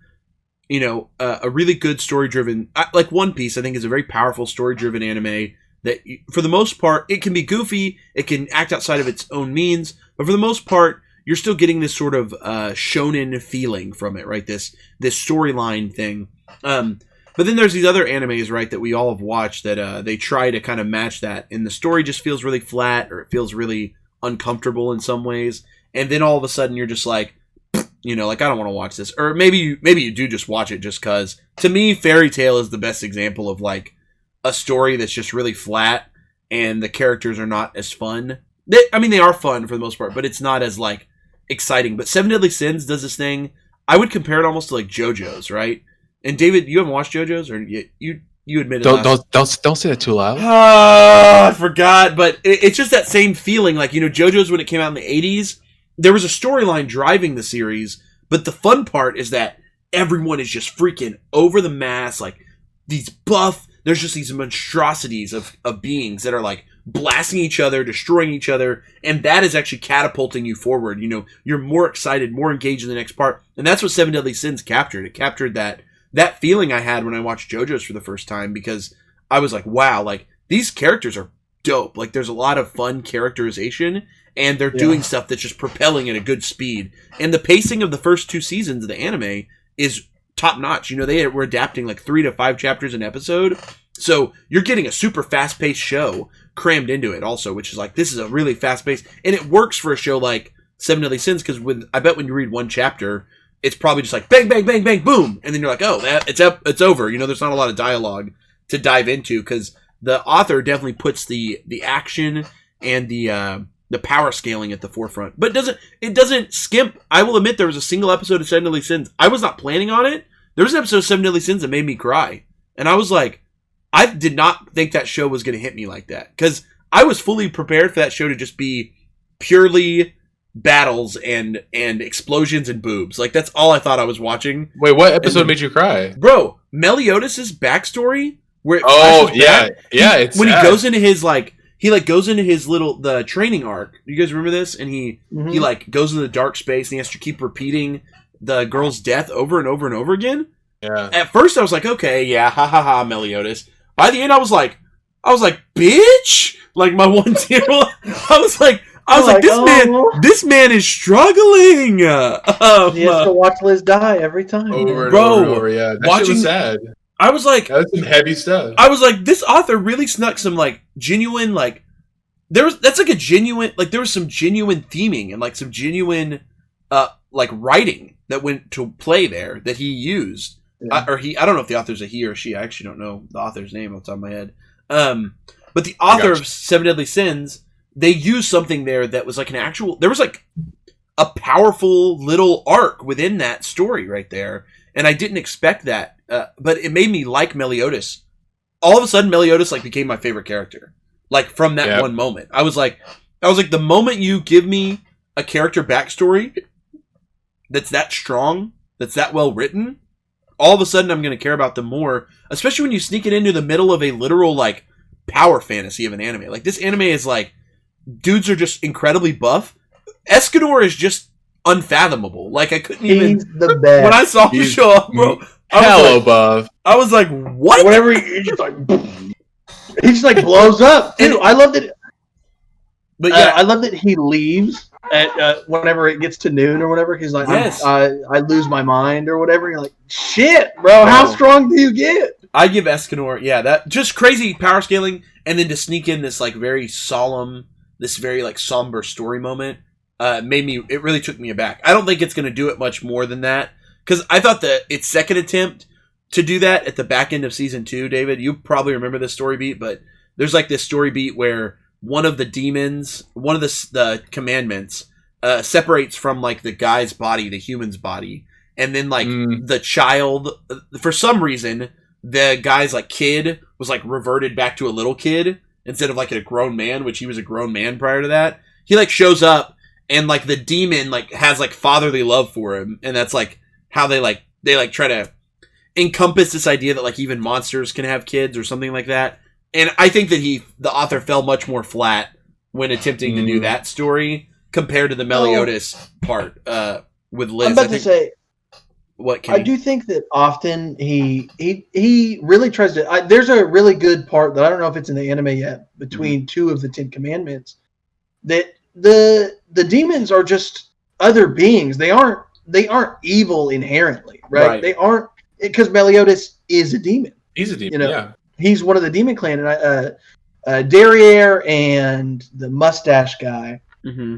a really good story driven, like One Piece. I think is a very powerful story driven anime that for the most part it can be goofy, it can act outside of its own means, but for the most part you're still getting this sort of shonen feeling from it, right? This storyline thing. But then there's these other animes, right, that we all have watched that they try to kind of match that, and the story just feels really flat, or it feels really uncomfortable in some ways. And then all of a sudden you're just like, I don't want to watch this. Or maybe you do just watch it just because. To me, Fairy Tail is the best example of a story that's just really flat and the characters are not as fun. They are fun for the most part, but it's not as exciting. But Seven Deadly Sins does this thing. I would compare it almost to JoJo's, right? And David, you haven't watched JoJo's, or you admitted don't say that too loud. I forgot, but it's just that same feeling. JoJo's when it came out in the 80s, there was a storyline driving the series, but the fun part is that everyone is just freaking over the mass, these buff. There's just these monstrosities of beings that are blasting each other, destroying each other, and that is actually catapulting you forward. You're more excited, more engaged in the next part, and that's what Seven Deadly Sins captured. It captured that feeling I had when I watched JoJo's for the first time, because I was like, wow, these characters are dope. There's a lot of fun characterization, and they're doing stuff that's just propelling at a good speed. And the pacing of the first 2 seasons of the anime is top notch. They were adapting 3 to 5 chapters an episode. So you're getting a super fast paced show crammed into it also, which is this is a really fast paced, and it works for a show like Seven Deadly Sins, because I bet when you read one chapter, it's probably just bang, bang, bang, bang, boom. And then you're oh, it's over. There's not a lot of dialogue to dive into, because the author definitely puts the action and the power scaling at the forefront. But it doesn't skimp. I will admit there was a single episode of Seven Deadly Sins. I was not planning on it. There was an episode of Seven Deadly Sins that made me cry. And I was I did not think that show was going to hit me like that, because I was fully prepared for that show to just be purely battles and explosions and boobs. Like, that's all I thought I was watching. Wait, what episode made you cry? Bro, Meliodas' backstory, where it flashes back, it's when sad. he goes into his, like, goes into his the training arc. You guys remember this? And he like goes into the dark space and he has to keep repeating the girl's death over and over and over again. Yeah. At first I was like, okay, yeah, ha ha ha, Meliodas. By the end I was like, bitch! Like, my one tear, I was like, this man is struggling. He has to watch Liz die every time. Over and Bro, over and over, yeah. That shit was sad. I was like, that was some heavy stuff. I was like, this author really snuck some, like, genuine, like, there was some genuine theming and, like, some genuine, like, writing that went to play there that he used. Yeah. I don't know if the author's a he or she. I actually don't know the author's name off the top of my head. But the author of Seven Deadly Sins, they used something there that was like there was like a powerful little arc within that story right there. And I didn't expect that. But it made me like Meliodas. All of a sudden, Meliodas like became my favorite character. Like, from that one moment. I was like, the moment you give me a character backstory that's that strong, that's that well written, all of a sudden I'm going to care about them more. Especially when you sneak it into the middle of a literal, like, power fantasy of an anime. Like, this anime is like, dudes are just incredibly buff. Escanor is just unfathomable. Like, I couldn't even... He's the best. When I saw him show up, bro... Hella buff. I was like, what? Whenever he just like... He just like blows up. Dude, I love that... But yeah, I love that he leaves at whenever it gets to noon or whatever. He's like, I lose my mind or whatever. You're like, shit, bro, how strong do you get? I give Escanor, that just crazy power scaling, and then to sneak in this like very solemn, this very like somber story moment, it really took me aback. I don't think it's going to do it much more than that, because I thought that its second attempt to do that at the back end of season 2, David, you probably remember this story beat, but there's like this story beat where one of the demons, one of the commandments, separates from like the guy's body, the human's body, and then like the child, for some reason, the guy's like kid was like reverted back to a little kid instead of like a grown man, which he was a grown man prior to that. He like shows up and like the demon like has like fatherly love for him, and that's like how they try to encompass this idea that like even monsters can have kids or something like that. And I think that the author fell much more flat when attempting to do that story compared to the Meliodas part with Liz. I'm about to say, I do think that often he really tries to. There's a really good part that I don't know if it's in the anime yet between two of the 10 Commandments. That the demons are just other beings. They aren't evil inherently, right? They aren't, because Meliodas is a demon. He's a demon. You know, he's one of the demon clan, and Derriere and the mustache guy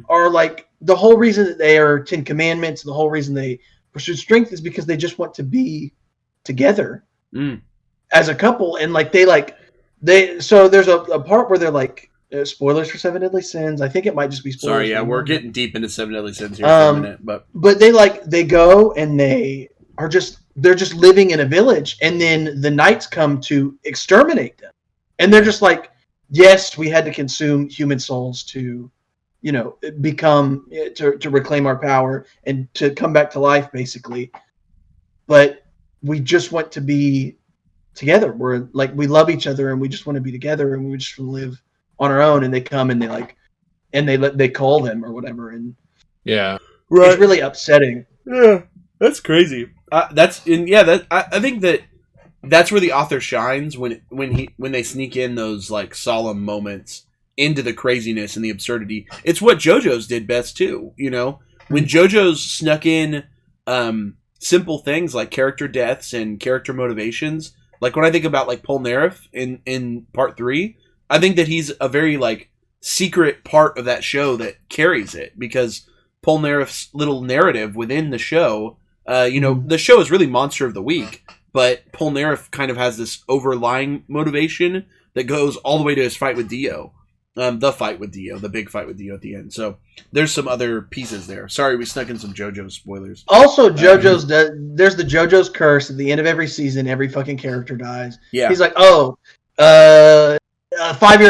are like the whole reason that they are 10 Commandments. The whole reason they pursue strength is because they just want to be together as a couple, and so there's a part where they're like, spoilers for Seven Deadly Sins. I think it might just be spoilers. Sorry, we're getting deep into Seven Deadly Sins here for a minute, but they go and they're just living in a village, and then the knights come to exterminate them, and they're just like, yes, we had to consume human souls to, become to reclaim our power and to come back to life, basically. But we just want to be together. We're like, we love each other, and we just want to be together, and we just want to live on our own. And they come and they call them or whatever, and right. It's really upsetting. Yeah, that's crazy. I think that's where the author shines when they sneak in those like solemn moments into the craziness and the absurdity. It's what JoJo's did best too. When JoJo's snuck in simple things like character deaths and character motivations. Like when I think about like Polnareff in part 3, I think that he's a very like secret part of that show that carries it, because Polnareff's little narrative within the show. The show is really Monster of the Week, but Polnareff kind of has this overlying motivation that goes all the way to his fight with Dio. The big fight with Dio at the end. So there's some other pieces there. Sorry, we snuck in some JoJo spoilers. Also, there's the JoJo's curse at the end of every season. Every fucking character dies. Yeah. He's like, 5-year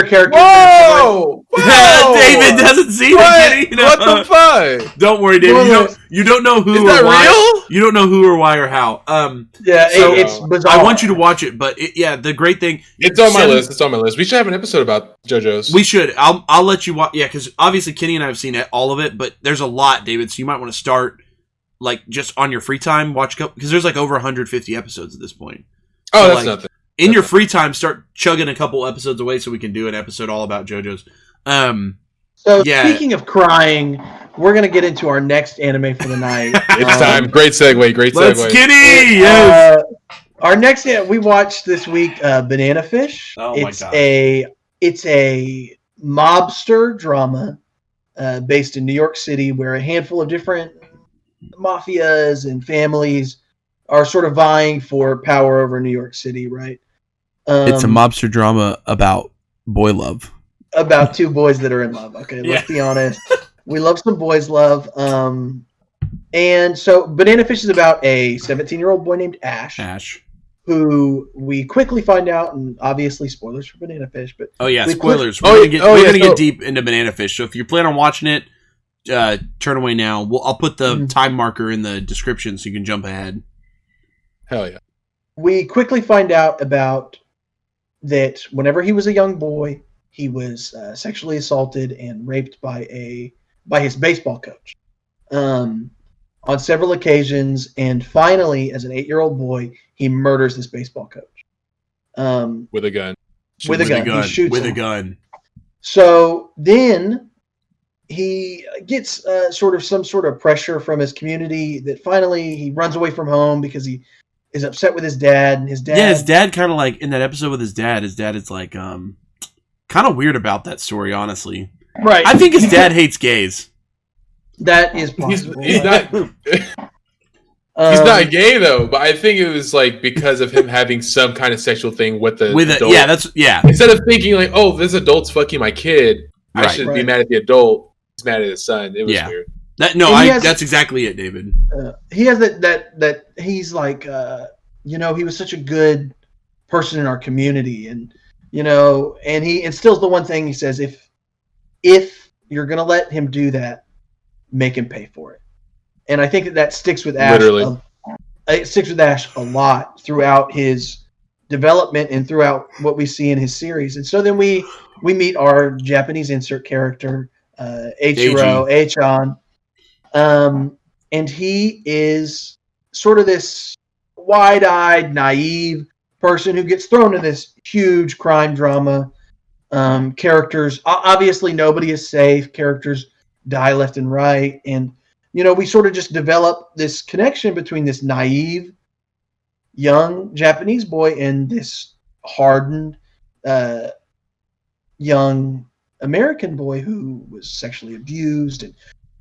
character. Whoa! Whoa! David doesn't see it. What the fuck? Don't worry, David. You don't know who Is or that why. real? You don't know who or why or how. It's bizarre. I want you to watch it, but the great thing. It's on my list. It's on my list. We should have an episode about JoJo's. We should. I'll let you watch. Yeah, because obviously Kenny and I have seen all of it, but there's a lot, David. So you might want to start just on your free time. Watch because there's over 150 episodes at this point. Oh, so, that's nothing. In your free time, start chugging a couple episodes away so we can do an episode all about JoJo's. Speaking of crying, we're going to get into our next anime for the night. It's time. Great segue. Let's Kenny! Yes! Our next we watched this week Banana Fish. Oh my God. It's a mobster drama based in New York City where a handful of different mafias and families are sort of vying for power over New York City, right? It's a mobster drama about boy love. About two boys that are in love. Okay, let's be honest. We love some boys love. And so Banana Fish is about a 17-year-old boy named Ash. Who we quickly find out, and obviously spoilers for Banana Fish, but spoilers. We're gonna get deep into Banana Fish. So if you plan on watching it, turn away now. I'll put the time marker in the description so you can jump ahead. Hell yeah. We quickly find out about that whenever he was a young boy, he was sexually assaulted and raped by his baseball coach on several occasions, and finally, as an 8-year-old boy, he murders this baseball coach with a gun. With a gun. He shoots with him. a gun. So then he gets some sort of pressure from his community that finally he runs away from home because he is upset with his dad. And his dad kind of in that episode with his dad is kind of weird about that story, honestly. Right. I think his dad hates gays. That is possible. He's not. He's not gay though, but I think it was because of him having some kind of sexual thing with the adult. Instead of thinking oh, this adult's fucking my kid, I should be mad at the adult. He's mad at his son. It was weird. That's exactly it, David. He has that he's he was such a good person in our community, and and he instills the one thing he says: if you're gonna let him do that, make him pay for it. And I think that sticks with Ash. Literally. It sticks with Ash a lot throughout his development and throughout what we see in his series. And so then we meet our Japanese insert character, Echan. And he is sort of this wide-eyed, naive person who gets thrown in this huge crime drama. Characters, obviously nobody is safe. Characters die left and right. And we sort of just develop this connection between this naive young Japanese boy and this hardened young American boy who was sexually abused and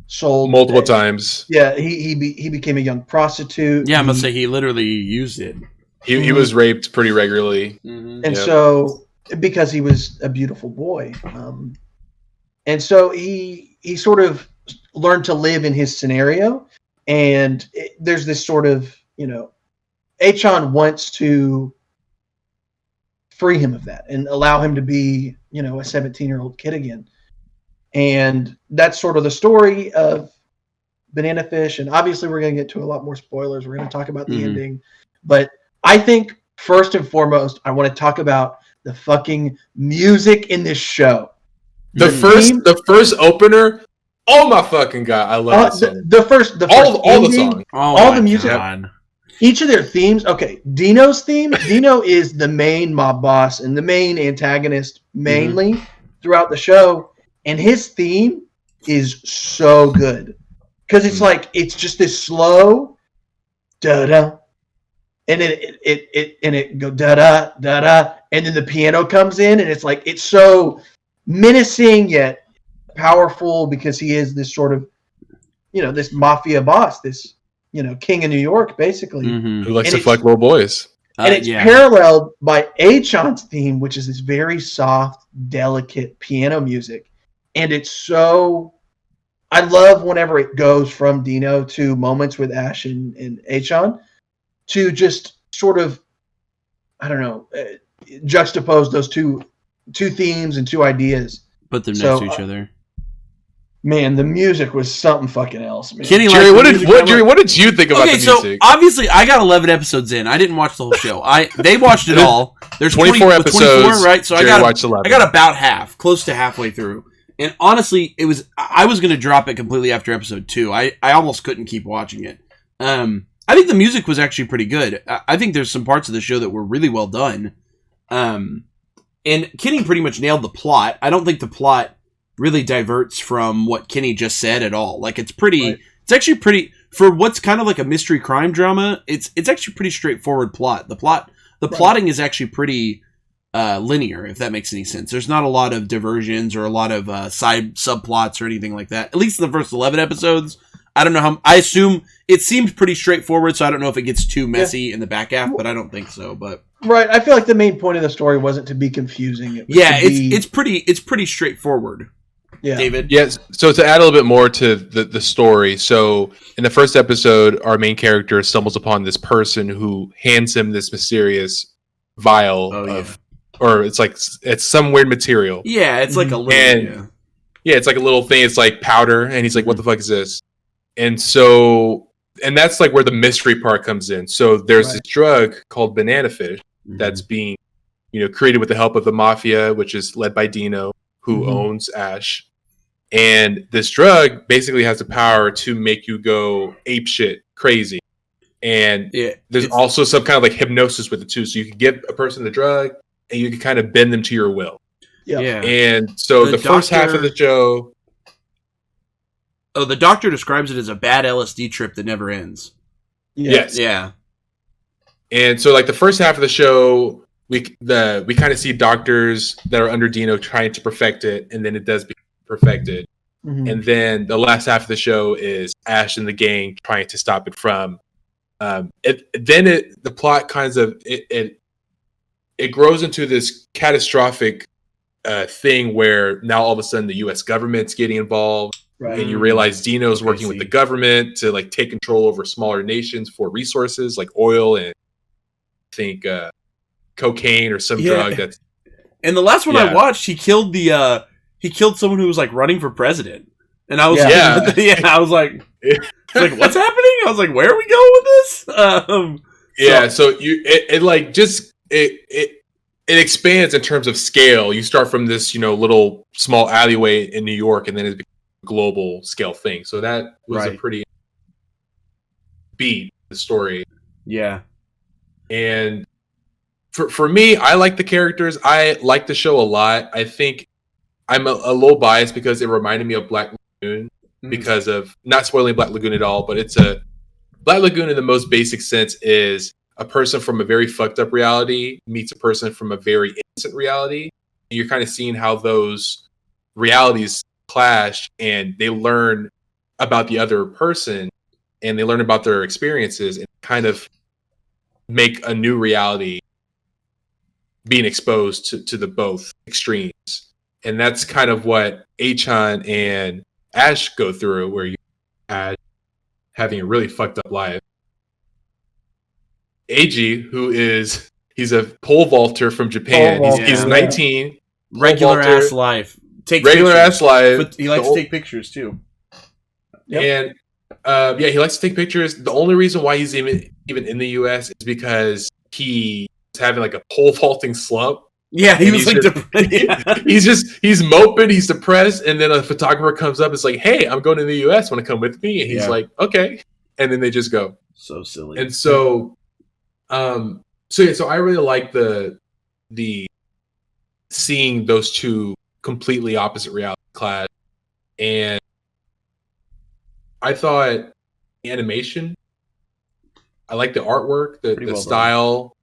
sold multiple times. Yeah, he became a young prostitute. Yeah, I must say he literally used it. He was raped pretty regularly. Mm-hmm. And so because he was a beautiful boy. And so he sort of learned to live in his scenario, and there's this sort of Echan wants to free him of that and allow him to be a 17-year-old kid again, and that's sort of the story of Banana Fish. And obviously we're going to get to a lot more spoilers. We're going to talk about the ending, but I think first and foremost I want to talk about the fucking music in this show. The first opener. Oh my fucking god! I love that song. The first all ending, the songs, all the music, each of their themes. Okay, Dino's theme. Dino is the main mob boss and the main antagonist mainly throughout the show, and his theme is so good because it's it's just this slow da da, and it go da da da da, and then the piano comes in, and it's so menacing yet powerful because he is this sort of this mafia boss, this king of New York basically, who likes to fuck little boys, and it's paralleled by Echan's theme, which is this very soft, delicate piano music, and it's so I love whenever it goes from Dino to moments with Ash and Echan to just sort of juxtapose those two themes and two ideas. Put them next So, to each other. Man, the music was something fucking else, man. Kenny, Jerry, likes what the did music. Jerry? What did you think about the music? So obviously I got 11 episodes in. I didn't watch the whole show. They watched it all. There's 24 episodes, 24, right? So Jerry watched 11. I got about half, close to halfway through. And honestly, I was going to drop it completely after episode 2. I almost couldn't keep watching it. I think the music was actually pretty good. I think there's some parts of the show that were really well done. And Kenny pretty much nailed the plot. I don't think the plot really diverts from what Kenny just said at all. Like, it's pretty, right. It's actually pretty, for what's kind of like a mystery crime drama, it's actually pretty straightforward plot. The plotting is actually pretty linear, if that makes any sense. There's not a lot of diversions or a lot of side subplots or anything like that. At least in the first 11 episodes. I don't know how, I assume it seemed pretty straightforward, so I don't know if it gets too messy in the back half, but I don't think so. But right, I feel like the main point of the story wasn't to be confusing. It's pretty straightforward. Yeah. David? Yes. So to add a little bit more to the story. So in the first episode, our main character stumbles upon this person who hands him this mysterious vial or it's some weird material. Yeah, it's like a little... it's like a little thing. It's like powder. And he's like, what the fuck is this? And so, and that's like where the mystery part comes in. So there's this drug called banana fish that's being, created with the help of the mafia, which is led by Dino, who owns Ash. And this drug basically has the power to make you go apeshit crazy. And there's also some kind of like hypnosis with it too. So you can give a person the drug and you can kind of bend them to your will. Yeah. And so the first half of the show... Oh, the doctor describes it as a bad LSD trip that never ends. Yes. Yeah. And so, like, the first half of the show, we kind of see doctors that are under Dino trying to perfect it, and then it does become perfected. And then the last half of the show is Ash and the gang trying to stop it from. The plot kind of it grows into this catastrophic thing where now all of a sudden the U.S. government's getting involved. Right. And you realize Dino's working with the government to like take control over smaller nations for resources like oil and I think cocaine or some drug that's. And the last one I watched, he killed someone who was like running for president, and I was I was like, what's happening? I was like, where are we going with this? So it expands in terms of scale. You start from this little small alleyway in New York, and then it becomes global scale thing. So that was a pretty beat the story. Yeah. And for me, I like the characters. I like the show a lot. I think I'm a little biased because it reminded me of Black Lagoon because of not spoiling Black Lagoon at all, but it's a Black Lagoon in the most basic sense is a person from a very fucked up reality meets a person from a very innocent reality. And you're kind of seeing how those realities clash and they learn about the other person and they learn about their experiences and kind of make a new reality being exposed to the both extremes. And that's kind of what Achan and Ash go through, where you had having a really fucked up life. Eiji, he's a pole vaulter from Japan. He's 19. Regular ass life. Regular ass life. But he likes to take pictures too. Yep. And he likes to take pictures. The only reason why he's even in the US is because he's having like a pole vaulting slump. Yeah, he was like depressed. He's moping, he's depressed, and then a photographer comes up, it's like, hey, I'm going to the US, want to come with me? And he's like, okay. And then they just go. So silly. And so I really like the seeing those two completely opposite reality clash. And I thought the animation, I like the artwork, the style,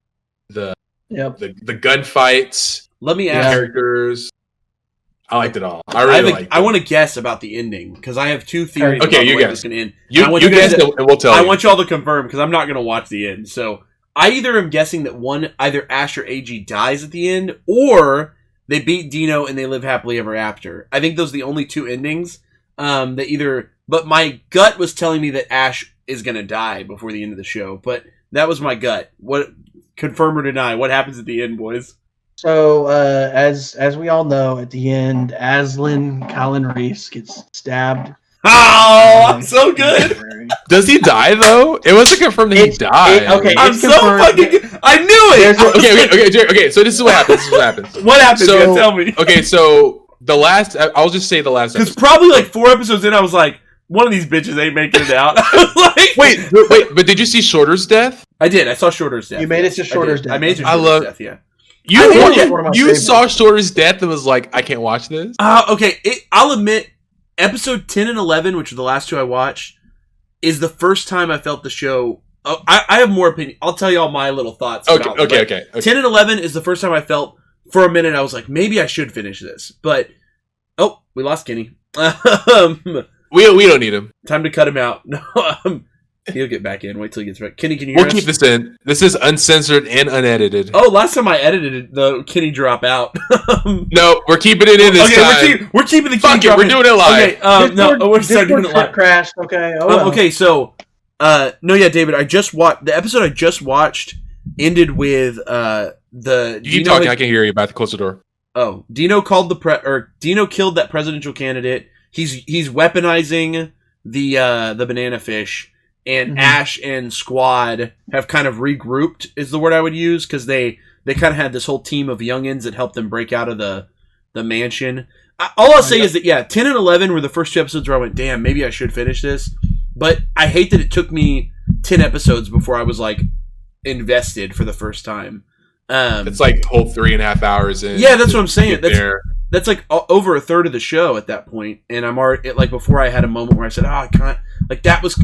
the gunfights. Let me ask characters. I liked it all. I want to guess about the ending because I have two theories. Okay, you guess. You guess, and we'll tell you. I want y'all to confirm because I'm not going to watch the end. So I either am guessing that either Ash or Eiji dies at the end, or they beat Dino and they live happily ever after. I think those are the only two endings. But my gut was telling me that Ash is going to die before the end of the show. But that was my gut. What, confirm or deny? What happens at the end, boys? So, as we all know, at the end, Aslan Callan Reese gets stabbed. Oh, I'm so good. Does he die though? It wasn't confirmed that he died. Okay, I'm it's so confirmed fucking good. I knew it. Okay. So this is what happens. What happened? So- man? Tell me. Okay, so the last. I'll just say the last. Because Episode. probably like 4 episodes in, I was like, one of these bitches ain't making it out. I was like, Wait. But did you see Shorter's death? I did. I saw Shorter's death. You made it to Yes, Shorter's I did. death. I made it to I Shorter's love- death. Yeah. You saw Shorter's death and was like, I can't watch this. Okay. I'll admit, episode 10 and 11, which are the last 2 I watched, is the first time I felt the show. Oh, I have more opinion. I'll tell you all my little thoughts. about it, Okay. 10 and 11 is the first time I felt, for a minute, I was like, maybe I should finish this. But, we lost Kenny. We don't need him. Time to cut him out. No, he'll get back in. Wait till he gets back. Kenny, can you hear We'll us? keep this in. This is uncensored and unedited. Oh, last time I edited it, the Kenny drop out. No, we're keeping it in this time. We're keeping the Kenny Fuck it, drop we're in. doing it live. Okay, no, we're starting doing it live. crashed. Okay. Oh, well. Okay, so, no, yeah, David, I just watched, the episode I just watched ended with, You keep talking. I can hear you. About to close the door. Oh, Dino killed that presidential candidate. He's weaponizing the banana fish, and Ash and Squad have kind of regrouped, is the word I would use, because they kind of had this whole team of youngins that helped them break out of the mansion. All I'll say is that 10 and 11 were the first 2 episodes where I went, damn, maybe I should finish this. But I hate that it took me 10 episodes before I was like invested for the first time. It's like whole 3.5 hours in. Yeah, that's what I'm saying. That's like over a third of the show at that point, and I'm already like before I had a moment where I said, "Oh, I can't." Like that was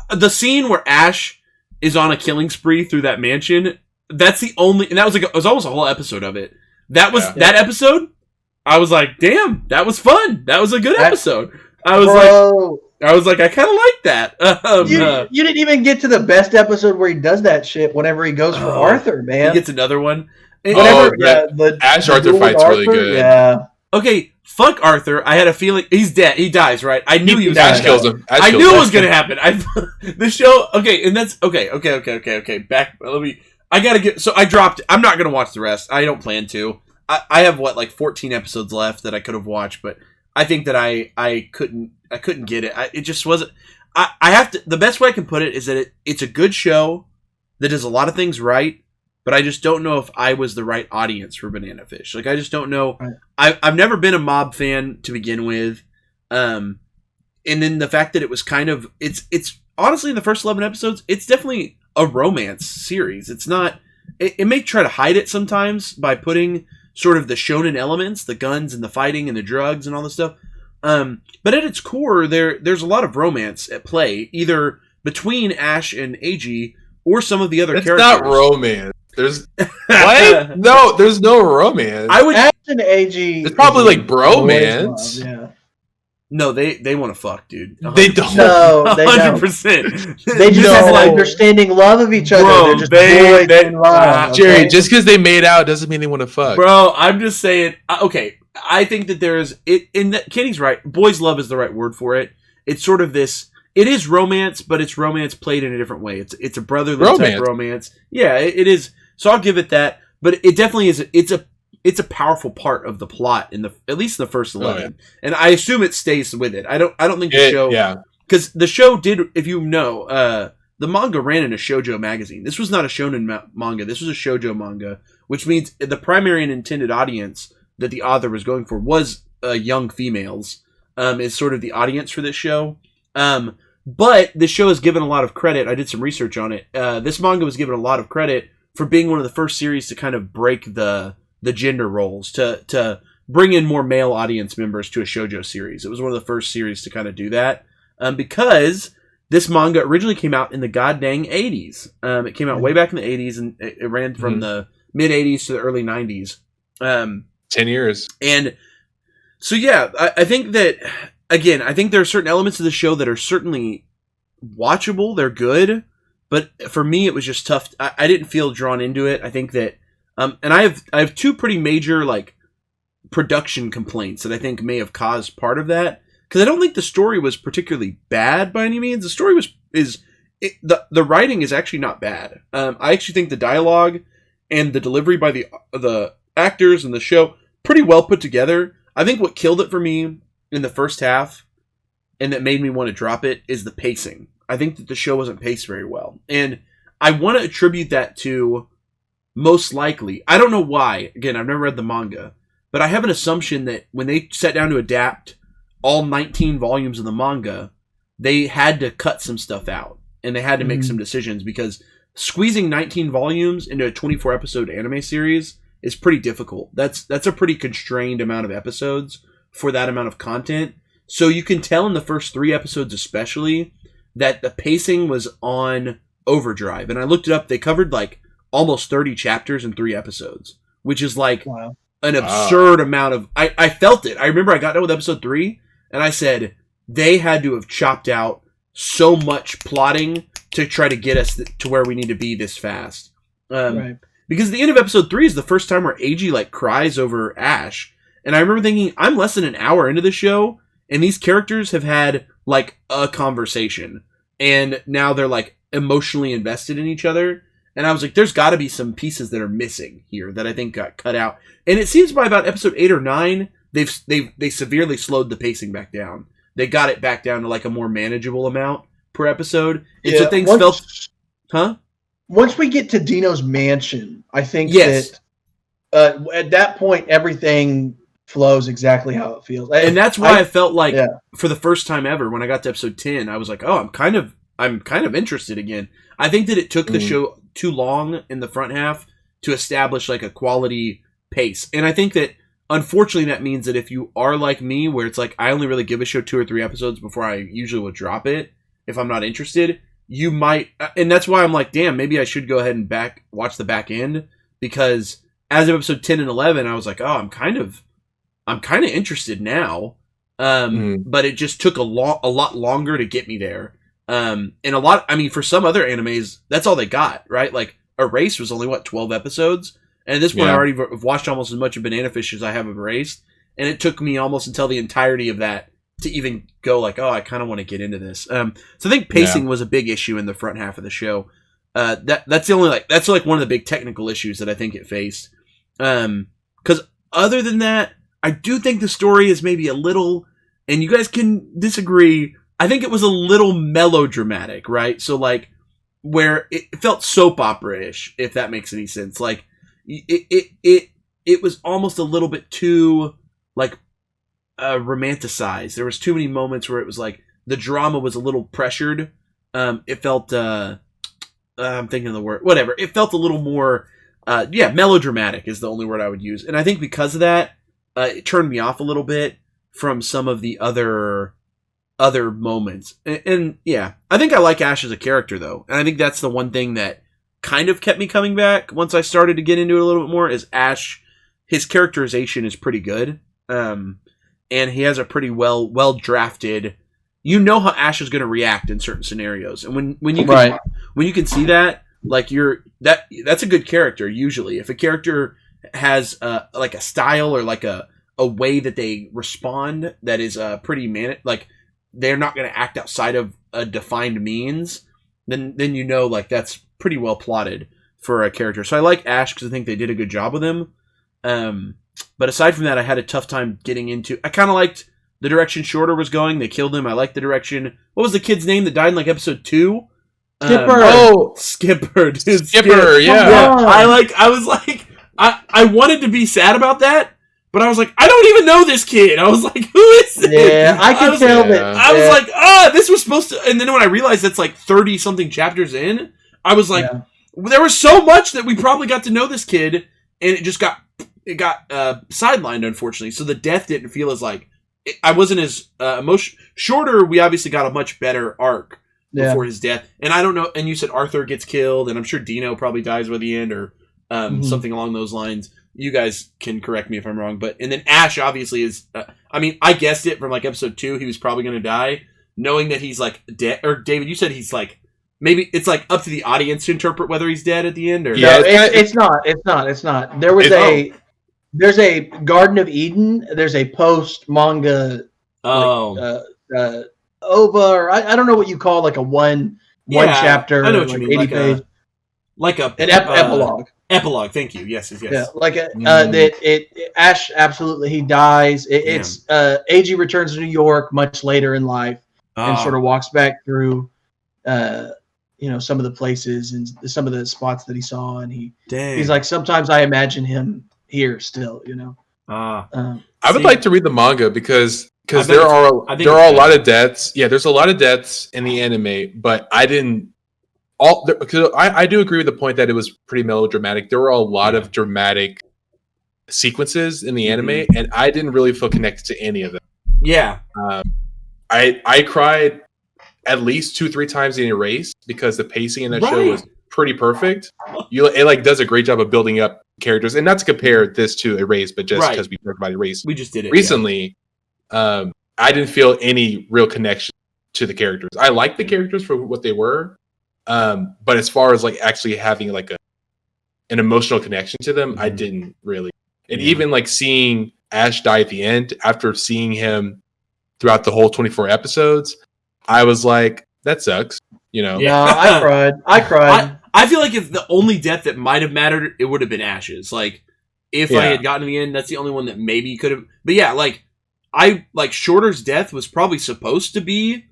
the scene where Ash is on a killing spree through that mansion. That's the only, and that was like it was almost a whole episode of it. That was that episode. I was like, "Damn, that was fun. That was a good episode." I was like, I kind of like that. You didn't even get to the best episode where he does that shit. Whenever he goes for Arthur, man, he gets another one. The Ash Arthur fight's really good. Yeah. Okay, fuck Arthur. I had a feeling he's dead. He dies, right? I knew he was. Ash kills him. I knew it was gonna happen. The show. Okay, and that's okay. Back. I gotta get. So I dropped. I'm not gonna watch the rest. I don't plan to. I have like 14 episodes left that I could have watched, but I think that I couldn't get it. It just wasn't. I have to. The best way I can put it is that it's a good show that does a lot of things right. But I just don't know if I was the right audience for Banana Fish. Like, I just don't know. Right. I've never been a mob fan to begin with. And then the fact that it was kind of... It's honestly, in the first 11 episodes, it's definitely a romance series. It's not... It may try to hide it sometimes by putting sort of the shonen elements, the guns and the fighting and the drugs and all this stuff. But at its core, there's a lot of romance at play, either between Ash and AG or some of the other characters. It's not romance. There's what? No, there's no romance. Ash and AG. It's probably like bromance. Yeah. No, they want to fuck, dude. 100%. They don't. No, they 100%. They just have an understanding love of each other. Bro, They're just boys in love. Jerry, just because they made out doesn't mean they want to fuck. Bro, I'm just saying. Okay, I think that there's it. In that, Kenny's right. Boys' love is the right word for it. It's sort of this. It is romance, but it's romance played in a different way. It's a brotherly type romance. Yeah, it is. So I'll give it that. But it definitely is. It's a powerful part of the plot in at least the first 11, and I assume it stays with it. I don't think the show. Yeah. Because the show did, if you know, the manga ran in a Shojo magazine. This was not a shonen manga. This was a Shojo manga, which means the primary and intended audience that the author was going for was young females. Is sort of the audience for this show. But this show is given a lot of credit. I did some research on it. This manga was given a lot of credit for being one of the first series to kind of break the gender roles, to bring in more male audience members to a shoujo series. It was one of the first series to kind of do that, because this manga originally came out in the goddamn 80s. It came out way back in the 80s, and it ran from the mid 80s to the early 90s. 10 years. And so, yeah, I think that, again, I think there are certain elements of the show that are certainly watchable. They're good. But for me, it was just tough. I didn't feel drawn into it. I think that, and I have two pretty major like production complaints that I think may have caused part of that. Because I don't think the story was particularly bad by any means. The story the writing is actually not bad. I actually think the dialogue and the delivery by the actors and the show, pretty well put together. I think what killed it for me in the first half, and that made me want to drop it, is the pacing. I think that the show wasn't paced very well. And I want to attribute that to, most likely, I don't know why, again, I've never read the manga, but I have an assumption that when they sat down to adapt all 19 volumes of the manga, they had to cut some stuff out. And they had to make some decisions, because squeezing 19 volumes into a 24 episode anime series is pretty difficult. That's a pretty constrained amount of episodes for that amount of content. So you can tell in the first 3 episodes especially that the pacing was on overdrive. And I looked it up, they covered like almost 30 chapters in 3 episodes, which is like an absurd amount of... I felt it. I remember I got done with episode 3 and I said they had to have chopped out so much plotting to try to get us to where we need to be this fast. Because the end of episode 3 is the first time where Eiji like cries over Ash. And I remember thinking, I'm less than an hour into the show, and these characters have had like a conversation. And now they're like emotionally invested in each other. And I was like, there's got to be some pieces that are missing here that I think got cut out. And it seems by about episode 8 or 9, they severely slowed the pacing back down. They got it back down to like a more manageable amount per episode. And so things felt... Huh? Once we get to Dino's mansion, I think that at that point, everything flows exactly how it feels. And that's why I felt like for the first time ever, when I got to episode 10, I was like, oh, I'm kind of interested again. I think that it took the show too long in the front half to establish like a quality pace. And I think that unfortunately that means that if you are like me, where it's like I only really give a show 2 or 3 episodes before I usually will drop it if I'm not interested, you might, and that's why I'm like, damn, maybe I should go ahead and watch the back end, because as of episode 10 and 11, I was like, oh, I'm kind of interested now. But it just took a lot longer to get me there. And for some other animes, that's all they got, right? Like Erased was only 12 episodes. And at this point, I already watched almost as much of Banana Fish as I have of Erased. And it took me almost until the entirety of that to even go like, oh, I kind of want to get into this. So I think pacing was a big issue in the front half of the show. That's the only that's one of the big technical issues that I think it faced. Because other than that, I do think the story is maybe a little, and you guys can disagree, I think it was a little melodramatic, right? So like where it felt soap opera-ish, if that makes any sense. Like it was almost a little bit too like romanticized. There was too many moments where it was like the drama was a little pressured. It felt I'm thinking of the word, whatever. It felt a little more melodramatic is the only word I would use. And I think because of that, it turned me off a little bit from some of the other moments. And I think I like Ash as a character though. And I think that's the one thing that kind of kept me coming back once I started to get into it a little bit more, is Ash. His characterization is pretty good. And he has a pretty well drafted. You know how Ash is going to react in certain scenarios, and when you can see that, like that's a good character. Usually, if a character has like a style or like a way that they respond that is pretty like they're not going to act outside of a defined means, then you know like that's pretty well plotted for a character. So I like Ash because I think they did a good job with him. But aside from that, I had a tough time getting into... I kind of liked the direction Shorter was going. They killed him. I liked the direction... What was the kid's name that died in like episode 2? Skipper. Skipper. Dude, Skipper, yeah. I wanted to be sad about that, but I was like, I don't even know this kid. I was like, who is this? Yeah, I can tell that. I was like, this was supposed to... And then when I realized that's like 30-something chapters in, I was like, there was so much that we probably got to know this kid, and it just got... It got sidelined, unfortunately. So the death didn't feel as like... I wasn't as emotional. Shorter, we obviously got a much better arc before his death. And I don't know... And you said Arthur gets killed, and I'm sure Dino probably dies by the end, or something along those lines. You guys can correct me if I'm wrong. And then Ash, obviously, is... I guessed it from like episode 2. He was probably going to die, knowing that he's like dead. Or David, you said he's like... Maybe it's like up to the audience to interpret whether he's dead at the end, or... Yeah, it's not. There was There's a Garden of Eden. There's a post manga. OVA, or I don't know what you call like a one chapter. I know what you mean. 80 page. Like an epilogue. Epilogue. Thank you. Yes. Yeah, like Ash absolutely he dies. It's AG returns to New York much later in life and sort of walks back through, some of the places and some of the spots that he saw, and he's like, sometimes I imagine him here still. I would like to read the manga because there are a lot of deaths. Yeah, there's a lot of deaths in the anime, but I didn't. I do agree with the point that it was pretty melodramatic. There were a lot of dramatic sequences in the anime, and I didn't really feel connected to any of them. Yeah. I cried at least 2-3 times in Erased because the pacing in that show was pretty perfect. It does a great job of building up characters, and not to compare this to Erased, but just because we talked about Erased, we just did it recently. Yeah. I didn't feel any real connection to the characters. I liked the characters for what they were. But as far as actually having an emotional connection to them, I didn't really. And even seeing Ash die at the end, after seeing him throughout the whole 24 episodes, I was like, that sucks. Yeah, I cried. I feel like if the only death that might have mattered, it would have been Ash's. If I had gotten to the end, that's the only one that maybe could have. But yeah, Shorter's death was probably supposed to be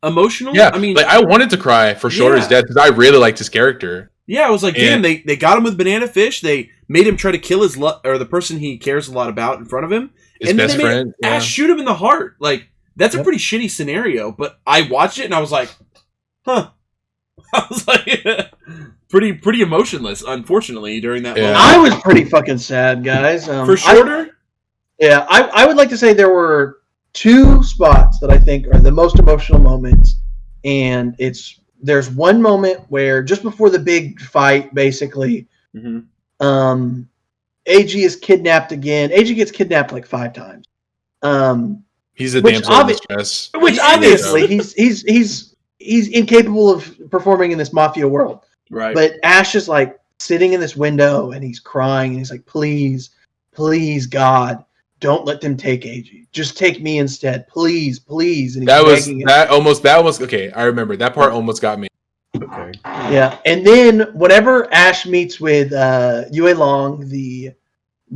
emotional. Yeah, I mean, I wanted to cry for Shorter's death because I really liked his character. Yeah, I was like, damn, they got him with banana fish. They made him try to kill or the person he cares a lot about in front of him. His best friend. Ash shoot him in the heart. That's a pretty shitty scenario. But I watched it and I was like, huh. I was like, pretty emotionless, unfortunately, during that moment. I was pretty fucking sad, guys. For Shorter? I would like to say there were 2 spots that I think are the most emotional moments, and there's one moment where just before the big fight, basically, AG is kidnapped again. AG gets kidnapped 5 times. He's a damsel in distress. Which obviously he's incapable of performing in this mafia world. Right. But Ash is sitting in this window and he's crying and he's like, please, God, don't let them take AG. Just take me instead, please. And that was okay. I remember that part almost got me. Okay. Yeah, and then whenever Ash meets with Yue Long, the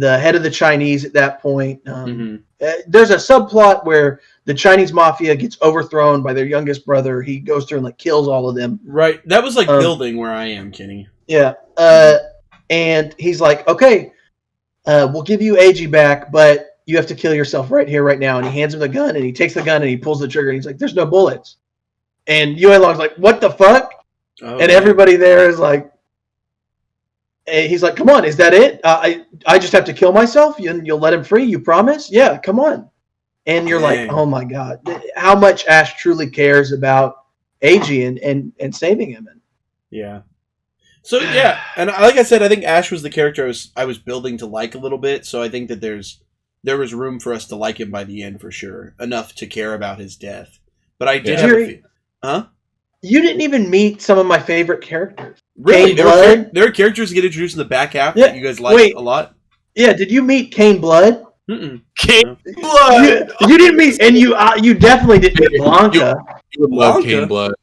head of the Chinese at that point, there's a subplot where the Chinese mafia gets overthrown by their youngest brother. He goes through and kills all of them. Right. That was building where I am, Kenny. Yeah. And he's like, okay, we'll give you AG back, but you have to kill yourself right here, right now. And he hands him the gun, and he takes the gun, and he pulls the trigger, and he's like, there's no bullets. And Yue Long's like, what the fuck? Oh, and everybody there is like, he's like, come on, is that it? I just have to kill myself? You'll let him free? You promise? Yeah, come on. And you're like, oh my God, how much Ash truly cares about AG and saving him. Yeah. So, yeah, and like I said, I think Ash was the character I was building to like a little bit, so I think that there was room for us to like him by the end for sure, enough to care about his death. But I did have huh? You didn't even meet some of my favorite characters. Really? There are characters that get introduced in the back half that you guys like a lot? Yeah, did you meet Kane Blood? Mm-mm. Kane Blood! You didn't meet, and you definitely didn't meet Blanca. You would love Kane Blood.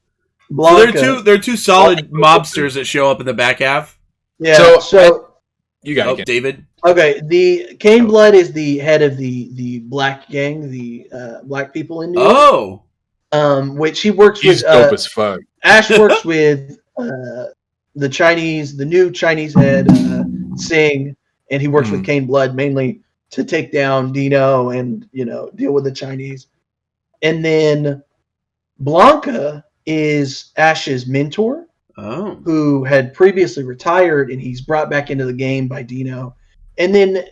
Blanca. So there are two solid mobsters that show up in the back half. Yeah, so you got it, David. Okay, the Kane Blood is the head of the black gang, the black people in New York. Which he works with. He's dope as fuck. Ash works with the new Chinese head, Singh, and he works with Kane Blood mainly to take down Dino and deal with the Chinese. And then Blanca is Ash's mentor, who had previously retired, and he's brought back into the game by Dino. And then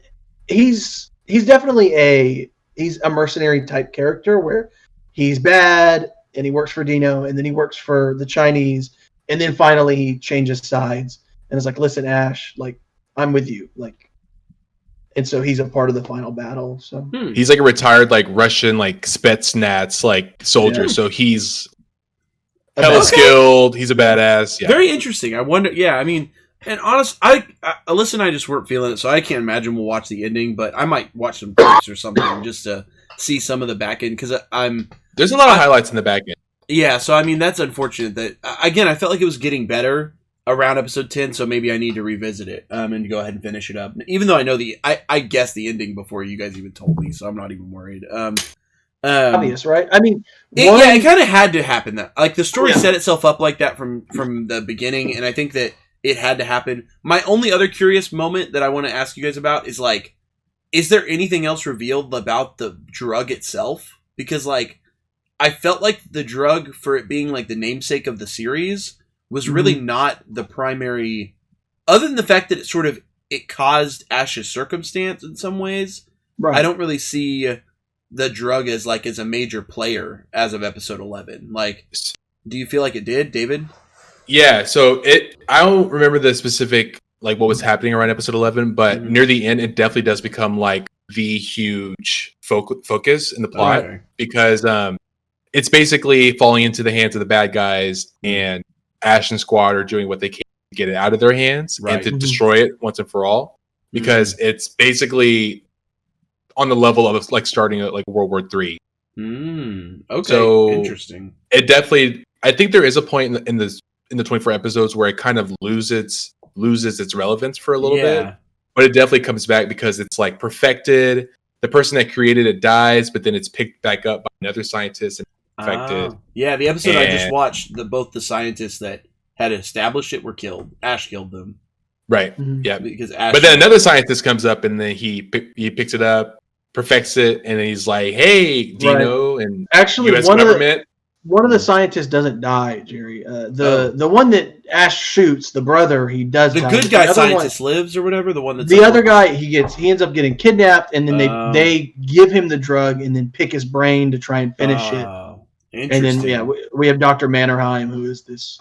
he's definitely a mercenary type character where he's bad and he works for Dino, and then he works for the Chinese, and then finally he changes sides and is like, listen, Ash, I'm with you. And so he's a part of the final battle. So he's a retired Russian Spetsnaz soldier. Yeah. So he's hella skilled. He's a badass. Yeah. Very interesting. I wonder. Yeah, I mean, and honest, Alyssa and I just weren't feeling it, so I can't imagine we'll watch the ending. But I might watch some clips or something just to see some of the back end because there's a lot of highlights in the back end. Yeah, so I mean that's unfortunate. That again, I felt like it was getting better around episode 10, so maybe I need to revisit it and go ahead and finish it up. Even though I know I guessed the ending before you guys even told me, so I'm not even worried. Obvious, right? I mean, it kind of had to happen. That like the story set itself up like that from the beginning, and I think that it had to happen. My only other curious moment that I want to ask you guys about is like, is there anything else revealed about the drug itself? Because like, I felt like the drug, for it being like the namesake of the series, was really not the primary, other than the fact that it caused Ash's circumstance in some ways. Right. I don't really see the drug as a major player as of episode 11. Like, do you feel like it did, David? Yeah, so I don't remember the specific like what was happening around episode 11, but near the end it definitely does become like the huge focus in the plot, because it's basically falling into the hands of the bad guys, and Ash and Squad are doing what they can to get it out of their hands and to destroy it once and for all, because it's basically on the level of like starting at like World War III. Okay, so interesting. It definitely, I think there is a point in the 24 episodes where it kind of loses its relevance for a little bit, but it definitely comes back because it's like perfected. The person that created it dies, but then it's picked back up by another scientist and perfected. Yeah, the episode I just watched, both the scientists that had established it were killed. Ash killed them. Right. Yeah. Because Ash. But then another scientist comes up and then he picks it up, perfects it, and then he's like, "Hey, Dino," and actually US government. One of the scientists doesn't die, Jerry. The one that Ash shoots, the brother, he does die. The good guy scientist lives or whatever. The one that's the other guy, he ends up getting kidnapped, and then they give him the drug and then pick his brain to try and finish it. And then we have Dr. Mannerheim, who is this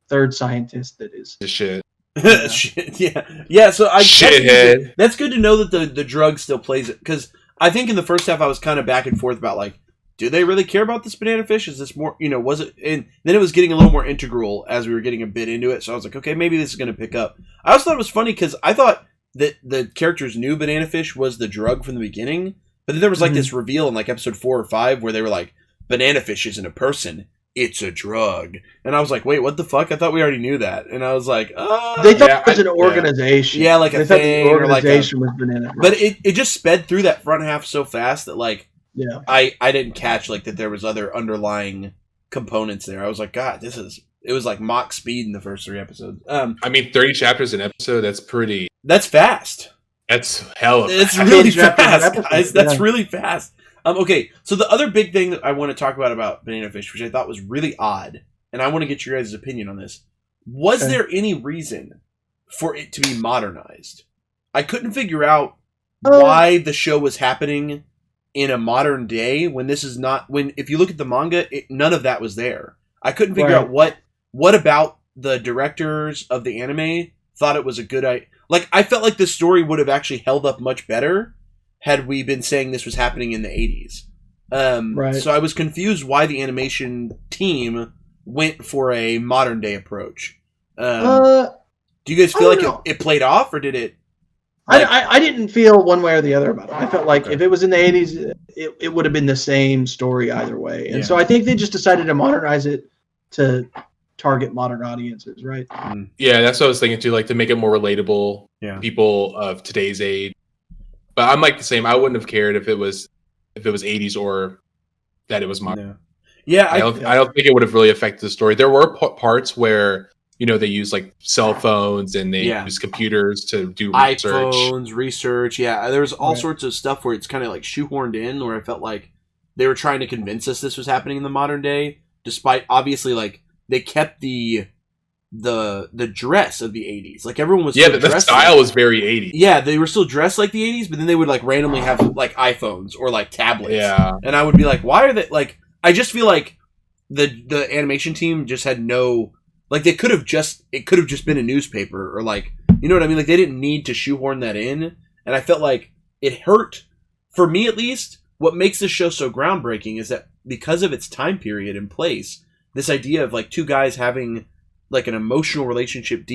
third scientist that is the shit. Yeah. So shithead. That's good to know that the drug still plays it, because I think in the first half I was kind of back and forth about like, do they really care about this banana fish? Is this more, was it? And then it was getting a little more integral as we were getting a bit into it. So I was like, okay, maybe this is going to pick up. I also thought it was funny because I thought that the characters knew banana fish was the drug from the beginning, but then there was like this reveal in like episode 4 or 5 where they were like, banana fish isn't a person, it's a drug. And I was like, wait, what the fuck? I thought we already knew that. And I was like, they thought it was an organization. Yeah, like a thing. The organization was banana fish. But it just sped through that front half so fast that like, yeah, I didn't catch like that there was other underlying components there. I was like, God, it was like mock speed in the first 3 episodes. I mean, 30 chapters an episode, that's fast. That's hella fast. It's really fast, guys. That's really fast. Okay, so the other big thing that I want to talk about Banana Fish, which I thought was really odd, and I want to get your guys' opinion on this. Was there any reason for it to be modernized? I couldn't figure out why the show was happening in a modern day when this is not, if you look at the manga, none of that was there. I couldn't figure out what about the directors of the anime thought it was a good idea. Like, I felt like this story would have actually held up much better had we been saying this was happening in the 80s. So I was confused why the animation team went for a modern day approach. Do you guys feel like it played off, or did it? I didn't feel one way or the other about it. I felt like if it was in the 80s, it would have been the same story either way. And so I think they just decided to modernize it to target modern audiences, right? Yeah, that's what I was thinking too, like to make it more relatable. People of today's age. But I'm like the same. I wouldn't have cared if it was 80s or that it was modern. Yeah, I don't think it would have really affected the story. There were parts where they use like cell phones and they use computers to do research. iPhones, research. Yeah, there was all sorts of stuff where it's kind of like shoehorned in, where I felt like they were trying to convince us this was happening in the modern day, despite obviously like they kept the dress of the 80s. Like everyone was the style was very 80s. Yeah, they were still dressed like the 80s, but then they would like randomly have like iPhones or like tablets. Yeah. And I would be like, why are they like, I just feel like the animation team just had no, like it could have just been a newspaper or like, you know what I mean? Like they didn't need to shoehorn that in. And I felt like it hurt, for me at least. What makes this show so groundbreaking is that because of its time period and place, this idea of like two guys having like an emotional relationship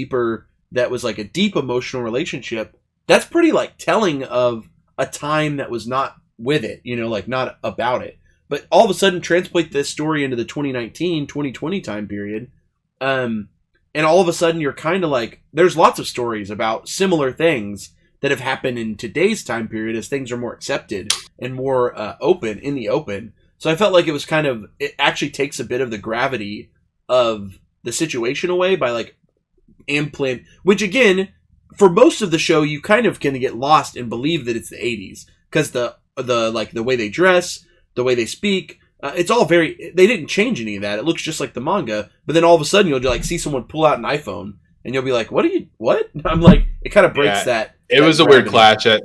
that was like a deep emotional relationship, that's pretty like telling of a time that was not with it, like not about it. But all of a sudden transplant this story into the 2019, 2020 time period. and all of a sudden you're kind of like, there's lots of stories about similar things that have happened in today's time period as things are more accepted and more open in the open. So I felt like it was kind of, it actually takes a bit of the gravity of the situation away by like which again, for most of the show, you kind of can get lost and believe that it's the 80s because the like the way they dress, the way they speak, it's all very, they didn't change any of that. It looks just like the manga, but then all of a sudden you'll like see someone pull out an iPhone and you'll be like, what? I'm like, it kind of breaks that. It was a weird clash at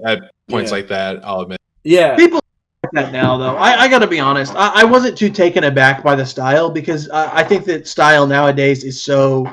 points like that, I'll admit. Yeah. People like that now, though. I got to be honest. I wasn't too taken aback by the style because I think that style nowadays is so,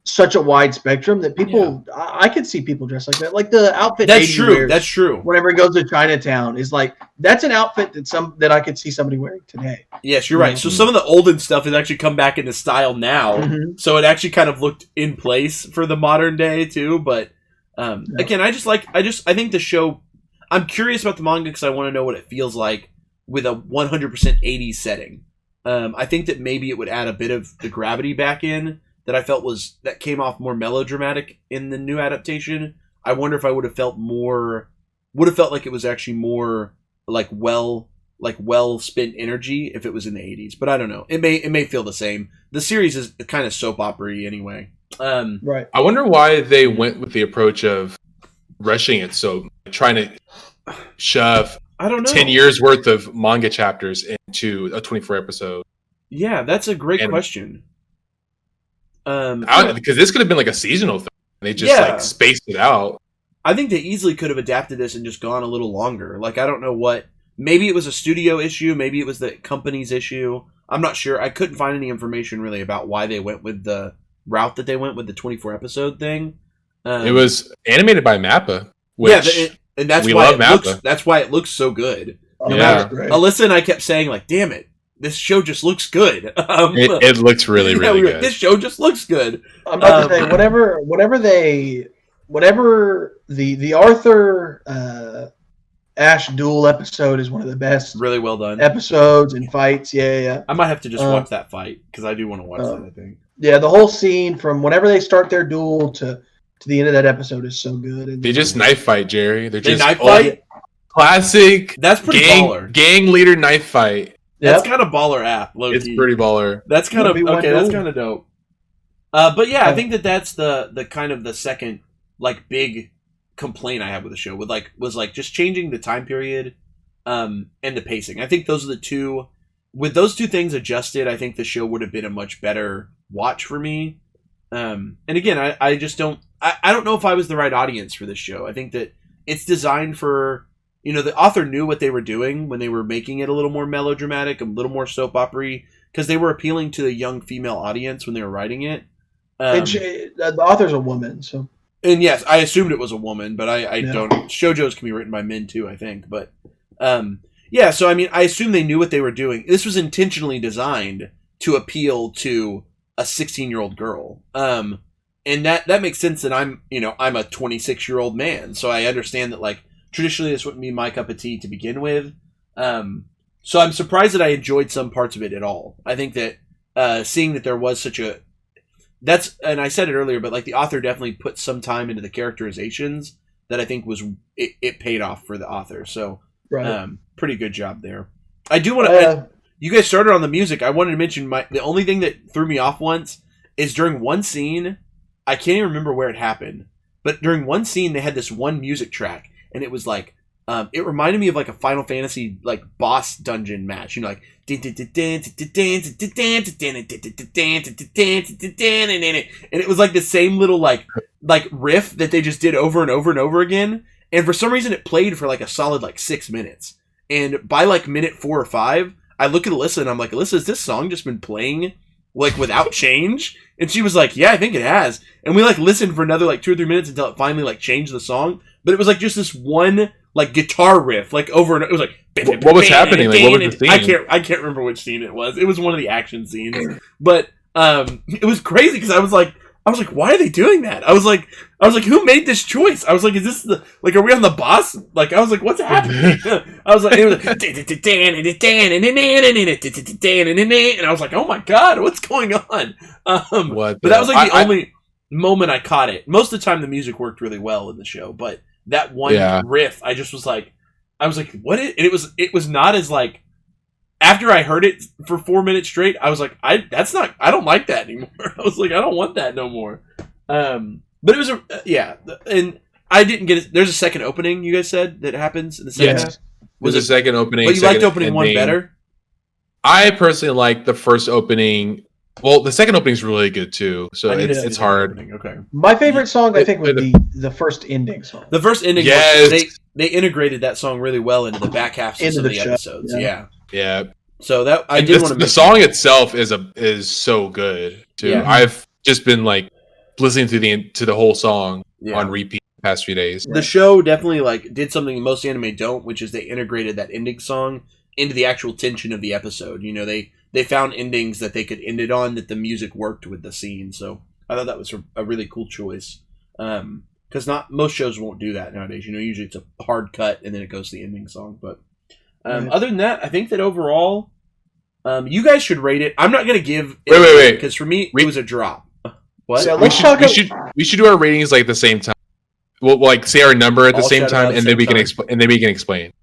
such a wide spectrum that people, I could see people dressed like that. Like the outfit. That's true. That's true. Whenever it goes to Chinatown, is like, that's an outfit that I could see somebody wearing today. Yes, you're right. Mm-hmm. So some of the olden stuff has actually come back into style now. Mm-hmm. So it actually kind of looked in place for the modern day too. But again, I think the show, I'm curious about the manga because I want to know what it feels like with a 100% 80s setting. I think that maybe it would add a bit of the gravity back in that I felt that came off more melodramatic in the new adaptation. I wonder if I would have felt like it was actually more like well spent energy if it was in the 80s. But I don't know. It may feel the same. The series is kind of soap opera-y anyway. Right. I wonder why they went with the approach of rushing it, so trying to shove 10 years worth of manga chapters into a 24 episode. Yeah, that's a great question. Because this could have been like a seasonal thing. They just like spaced it out. I think they easily could have adapted this and just gone a little longer. Like, I don't know what. Maybe it was a studio issue. Maybe it was the company's issue. I'm not sure. I couldn't find any information really about why they went with the route that they went with the 24 episode thing. It was animated by Mappa. Which and that's we why love that's why it looks so good. Yeah. Alyssa and I kept saying, like, damn it, this show just looks good. It looks really, really good. This show just looks good. I'm about to say, whatever the Arthur Ash duel episode is one of the best, really well done episodes and fights. Yeah. I might have to just watch that fight because I do want to watch that. I think. Yeah, the whole scene from whenever they start their duel to the end of that episode is so good. And they just knife fight, Jerry. They just knife fight. Classic. That's pretty baller. Gang leader knife fight. That's kind of baller app. It's pretty baller. That's kind of okay. That's kind of dope. But yeah, I think that's the kind of the second like big complaint I have with the show was just changing the time period and the pacing. I think those are the two. With those two things adjusted, I think the show would have been a much better watch for me. And again, I just don't. I don't know if I was the right audience for this show. I think that it's designed for, the author knew what they were doing when they were making it a little more melodramatic, a little more soap opera-y, because they were appealing to the young female audience when they were writing it. And the author's a woman, so. And yes, I assumed it was a woman, but I don't. Shojo's can be written by men too, I think. But yeah, so I mean, I assume they knew what they were doing. This was intentionally designed to appeal to a 16-year-old girl. And that makes sense that I'm a 26-year-old man, so I understand that like traditionally this wouldn't be my cup of tea to begin with. So I'm surprised that I enjoyed some parts of it at all. I think that seeing that there was and I said it earlier, but like the author definitely put some time into the characterizations that I think it paid off for the author. So pretty good job there. I do want to. You guys started on the music. I wanted to mention the only thing that threw me off once is during one scene. I can't even remember where it happened, but during one scene they had this one music track, and it was like it reminded me of like a Final Fantasy like boss dungeon match. Like and it was like the same little like riff that they just did over and over and over again. And for some reason it played for like a solid like 6 minutes. And by like minute 4 or 5, I look at Alyssa and I'm like, Alyssa, has this song just been playing like without change? And she was like, yeah, I think it has. And we like listened for another like 2 or 3 minutes until it finally like changed the song. But it was like just this one like guitar riff like over and it was like what was happening? Like what was the scene? I can't remember which scene it was. It was one of the action scenes. But it was crazy because I was like I was like, why are they doing that? I was like, who made this choice? I was like, is this are we on the boss? Like, I was like, what's happening? I was like, it was like, and I was like, oh my god, what's going on? But that was like the only moment I caught it. Most of the time, the music worked really well in the show, but that one riff, I just was like, what? It was not as like. After I heard it for 4 minutes straight, I was like, I don't like that anymore. I was like, I don't want that no more. But it was and I didn't get it. There's a second opening, you guys said, that happens in the second half? Was a second opening. But you liked opening one better? I personally like the first opening. Well, the second opening is really good too, so it's hard. Okay. My favorite song, I think, would be the first ending song. The first ending, they integrated that song really well into the back half of some of the episodes. Yeah. So that I did want to. The song itself is so good too. Yeah. I've just been like listening to the whole song on repeat the past few days. The show definitely did something most anime don't, which is they integrated that ending song into the actual tension of the episode. You know, they found endings that they could end it on that the music worked with the scene. So I thought that was a really cool choice. Because not most shows won't do that nowadays. You know, usually it's a hard cut and then it goes to the ending song. But other than that, I think that overall, you guys should rate it. I'm not going to give. Wait. Because for me, it was a drop. What? So we should do our ratings at the same time. We'll say our number at the same time, and then we can explain.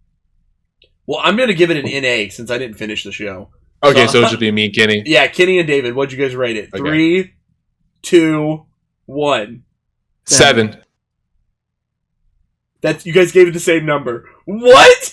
Well, I'm going to give it an NA since I didn't finish the show. Okay, so it should be me and Kenny. Yeah, Kenny and David. What'd you guys rate it? Okay. 3, 2, 1. 7. You guys gave it the same number. What?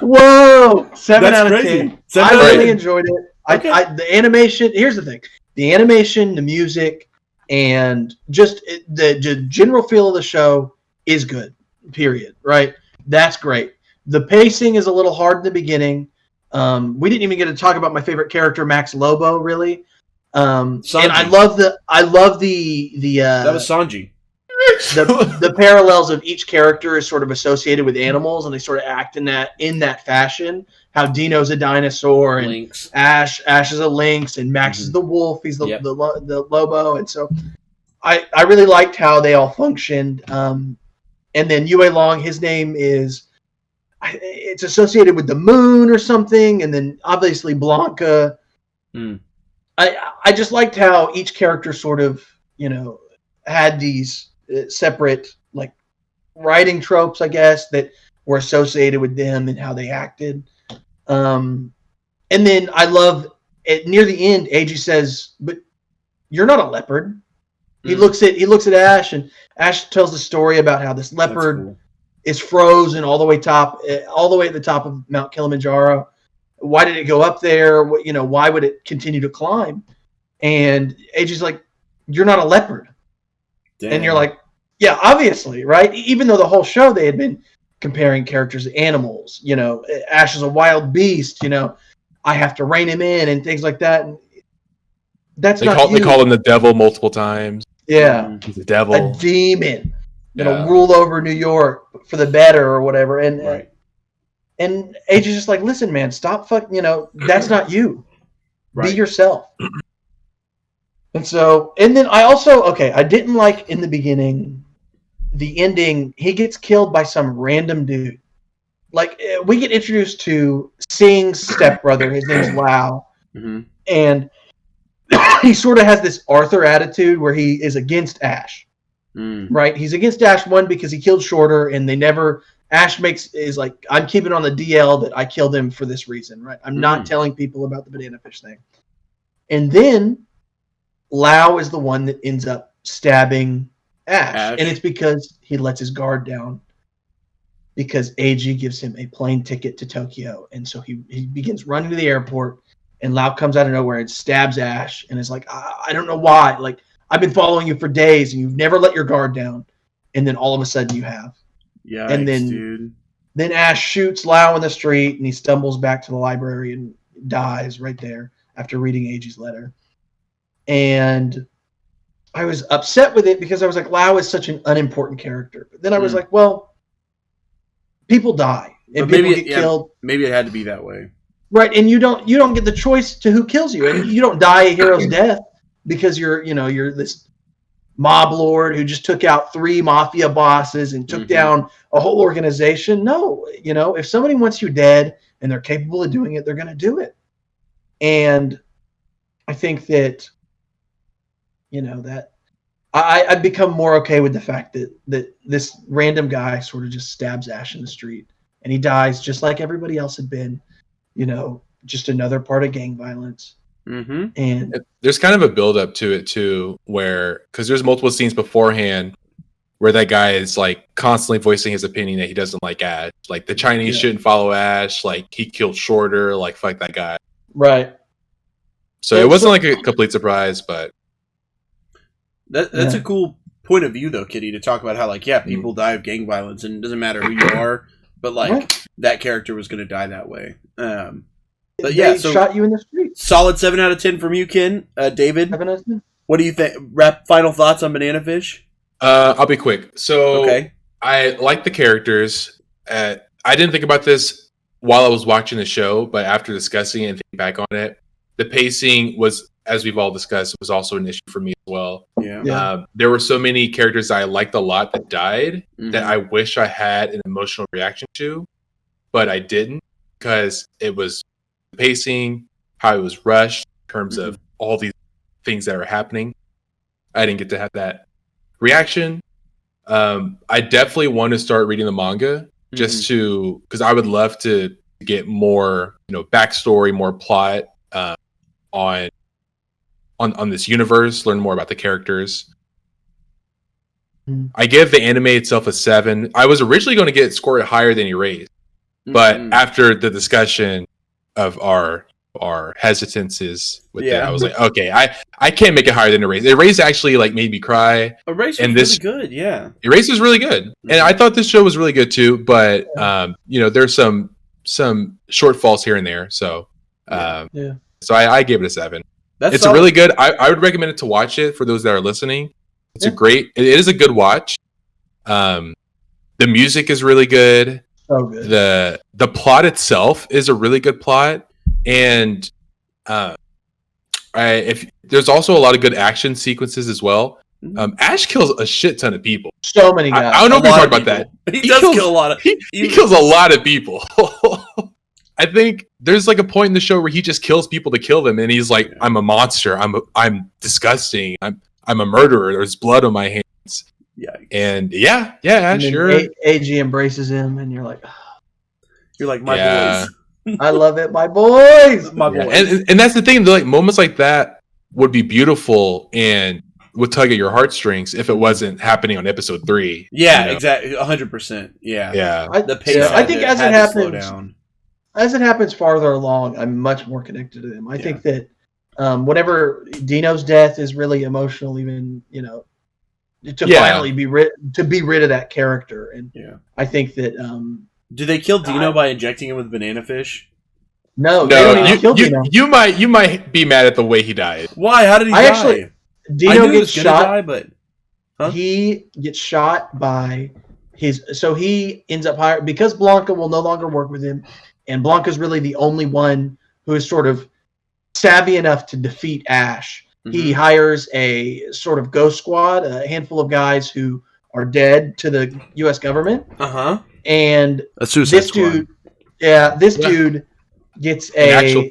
Whoa! 7 out of crazy. 10. I really enjoyed it. Okay. The animation. Here's the thing: the animation, the music, and just the general feel of the show is good. Period. Right? That's great. The pacing is a little hard in the beginning. We didn't even get to talk about my favorite character, Max Lobo. Really, and I love the that was Sanji. The parallels of each character is sort of associated with animals, and they sort of act in that fashion. How Dino's a dinosaur, and Lynx. Ash is a lynx, and Max is the wolf. He's the Lobo, and so I really liked how they all functioned. And then Yue Long, his name is. It's associated with the moon or something, and then obviously Blanca. I just liked how each character sort of, had these separate writing tropes, I guess, that were associated with them and how they acted. And then I love near the end, Eiji says, "But you're not a leopard." He looks at Ash, and Ash tells the story about how this leopard is frozen all the way at the top of Mount Kilimanjaro. Why did it go up there? Why would it continue to climb? And Eiji's like, "You're not a leopard." Damn. And you're like, yeah, obviously, right? Even though the whole show they had been comparing characters to animals. Ash is a wild beast. I have to rein him in and things like that. And they call him the devil multiple times. Yeah, he's a devil, a demon. Rule over New York for the better or whatever. And and Eiji's just like, listen, man, stop that's not you. Right. Be yourself. And then I didn't like in the beginning, the ending, he gets killed by some random dude. We get introduced to Sing's stepbrother, his name's Lau. Mm-hmm. And he sort of has this Arthur attitude where he is against Ash. Right? He's against Ash, one, because he killed Shorter, and Ash is like, I'm keeping on the DL that I killed him for this reason, right? I'm not telling people about the banana fish thing. And then Lau is the one that ends up stabbing Ash. And it's because he lets his guard down, because Eiji gives him a plane ticket to Tokyo. And so he begins running to the airport, and Lau comes out of nowhere and stabs Ash and is like, I don't know why. I've been following you for days, and you've never let your guard down. And then all of a sudden you have. Yeah. And then Ash shoots Lau in the street, and he stumbles back to the library and dies right there after reading Eiji's letter. And I was upset with it because I was like, Lau is such an unimportant character. But then I was like, well, people die and people get killed. Maybe it had to be that way. Right, and you don't get the choice to who kills you, and you don't die a hero's death because you're this mob lord who just took out 3 mafia bosses and took down a whole organization. No, if somebody wants you dead and they're capable of doing it, they're going to do it. And I think that, that I've become more okay with the fact that this random guy sort of just stabs Ash in the street and he dies just like everybody else had been, just another part of gang violence. Mm-hmm. And there's kind of a build up to it too, because there's multiple scenes beforehand where that guy is like constantly voicing his opinion that he doesn't like Ash. Like the Chinese shouldn't follow Ash. Like he killed Shorter. Like fuck that guy. Right. So it wasn't like a complete surprise, but that's a cool point of view though, Kitty, to talk about how people die of gang violence and it doesn't matter who you are, but that character was going to die that way. But they shot you in the street. Solid 7 out of 10 from you, Ken. David, what do you think? Final thoughts on Banana Fish? I'll be quick. So okay. I like the characters. I didn't think about this while I was watching the show, but after discussing it and thinking back on it, the pacing was, as we've all discussed, was also an issue for me as well. Yeah. There were so many characters I liked a lot that died that I wish I had an emotional reaction to, but I didn't because it was the pacing, how it was rushed in terms of all these things that are happening. I didn't get to have that reaction. I definitely want to start reading the manga just because I would love to get more, backstory, more plot on this universe, learn more about the characters. I give the anime itself a 7. I was originally going to score it higher than Erased, but after the discussion of our hesitances with it, I was like, okay, I can't make it higher than Erased. Erased actually made me cry. Erased was really good, yeah. Erased was really good, and I thought this show was really good too. But there's some shortfalls here and there. So so I gave it a 7. It's a really good. I would recommend it to watch it for those that are listening. It's it is a good watch. The music is really good. So good. The plot itself is a really good plot, and if there's also a lot of good action sequences as well. Ash kills a shit ton of people. So many guys. I don't know if we talked about that. He does kill a lot of. He kills a lot of people. I think there's a point in the show where he just kills people to kill them, and he's like, "I'm a monster. I'm disgusting. I'm a murderer. There's blood on my hands." Yeah. And Ash, AG embraces him, and you're like, my boys. I love it, my boys, my boys. And that's the thing. Moments like that would be beautiful and would tug at your heartstrings if it wasn't happening on episode 3. Yeah, exactly, 100%. Yeah. The pace. I think as it happens farther along, I'm much more connected to them. I think that whenever Dino's death is really emotional, even finally be rid of that character, and I think that. Do they kill Dino by injecting him with banana fish? No, they don't even kill Dino. You might be mad at the way he died. Why? How did he die? Dino gets shot. But he gets shot by so he ends up hired because Blanca will no longer work with him, and Blanca's really the only one who is sort of savvy enough to defeat Ash. He hires a sort of ghost squad, a handful of guys who are dead to the U.S. government. And this dude gets he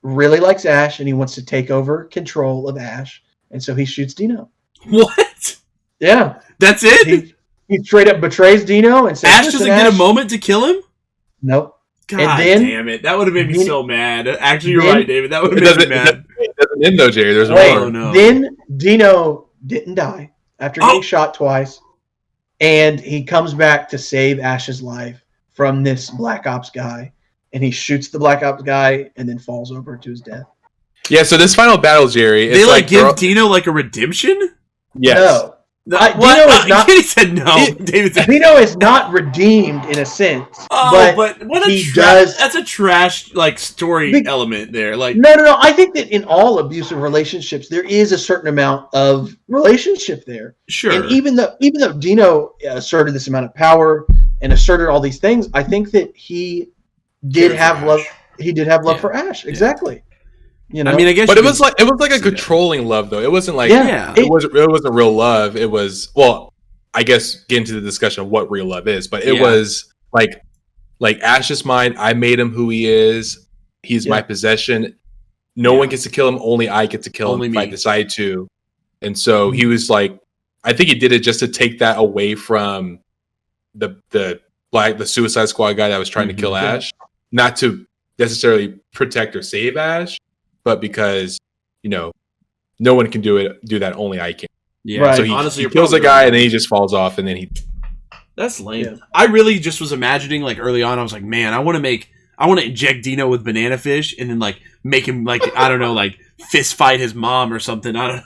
really likes Ash, and he wants to take over control of Ash, and so he shoots Dino. What? Yeah. That's it? He straight up betrays Dino and says, Ash doesn't get a moment to kill him? Nope. God damn it. That would have made me so mad. Actually, you're right, David. That would have made me mad. It doesn't end though, Jerry. There's more. Oh, no. Then Dino didn't die after getting shot twice, and he comes back to save Ash's life from this Black Ops guy, and he shoots the Black Ops guy and then falls over to his death. Yeah, so this final battle, Jerry, they give Dino a redemption? Yes. No. Dino is not. He said no. David said Dino is not redeemed in a sense. Oh, but what a does. That's a trash story element there. No. I think that in all abusive relationships, there is a certain amount of relationship there. Sure. And even though Dino asserted this amount of power and asserted all these things, I think that he did have love. He did have love for Ash. Exactly. You know, I mean, I guess, but it was like a controlling love though. It wasn't like it wasn't real love. It was, well, I guess get into the discussion of what real love is, but it was like Ash is mine. I made him who he is. He's my possession. No one gets to kill him. Only I get to kill him if I decide to. And so he was like, I think he did it just to take that away from the Suicide Squad guy that was trying to kill Ash, not to necessarily protect or save Ash, but because no one can do that. Only I can. Yeah. Right. So he kills a guy and then he just falls off and then he. That's lame. Yeah. I really just was imagining like early on. I was like, man, I want to inject Dino with banana fish and then like make him like I don't know like fist fight his mom or something. I don't know.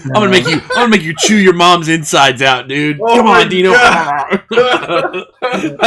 I'm gonna make you chew your mom's insides out, dude. Come on, Dino. I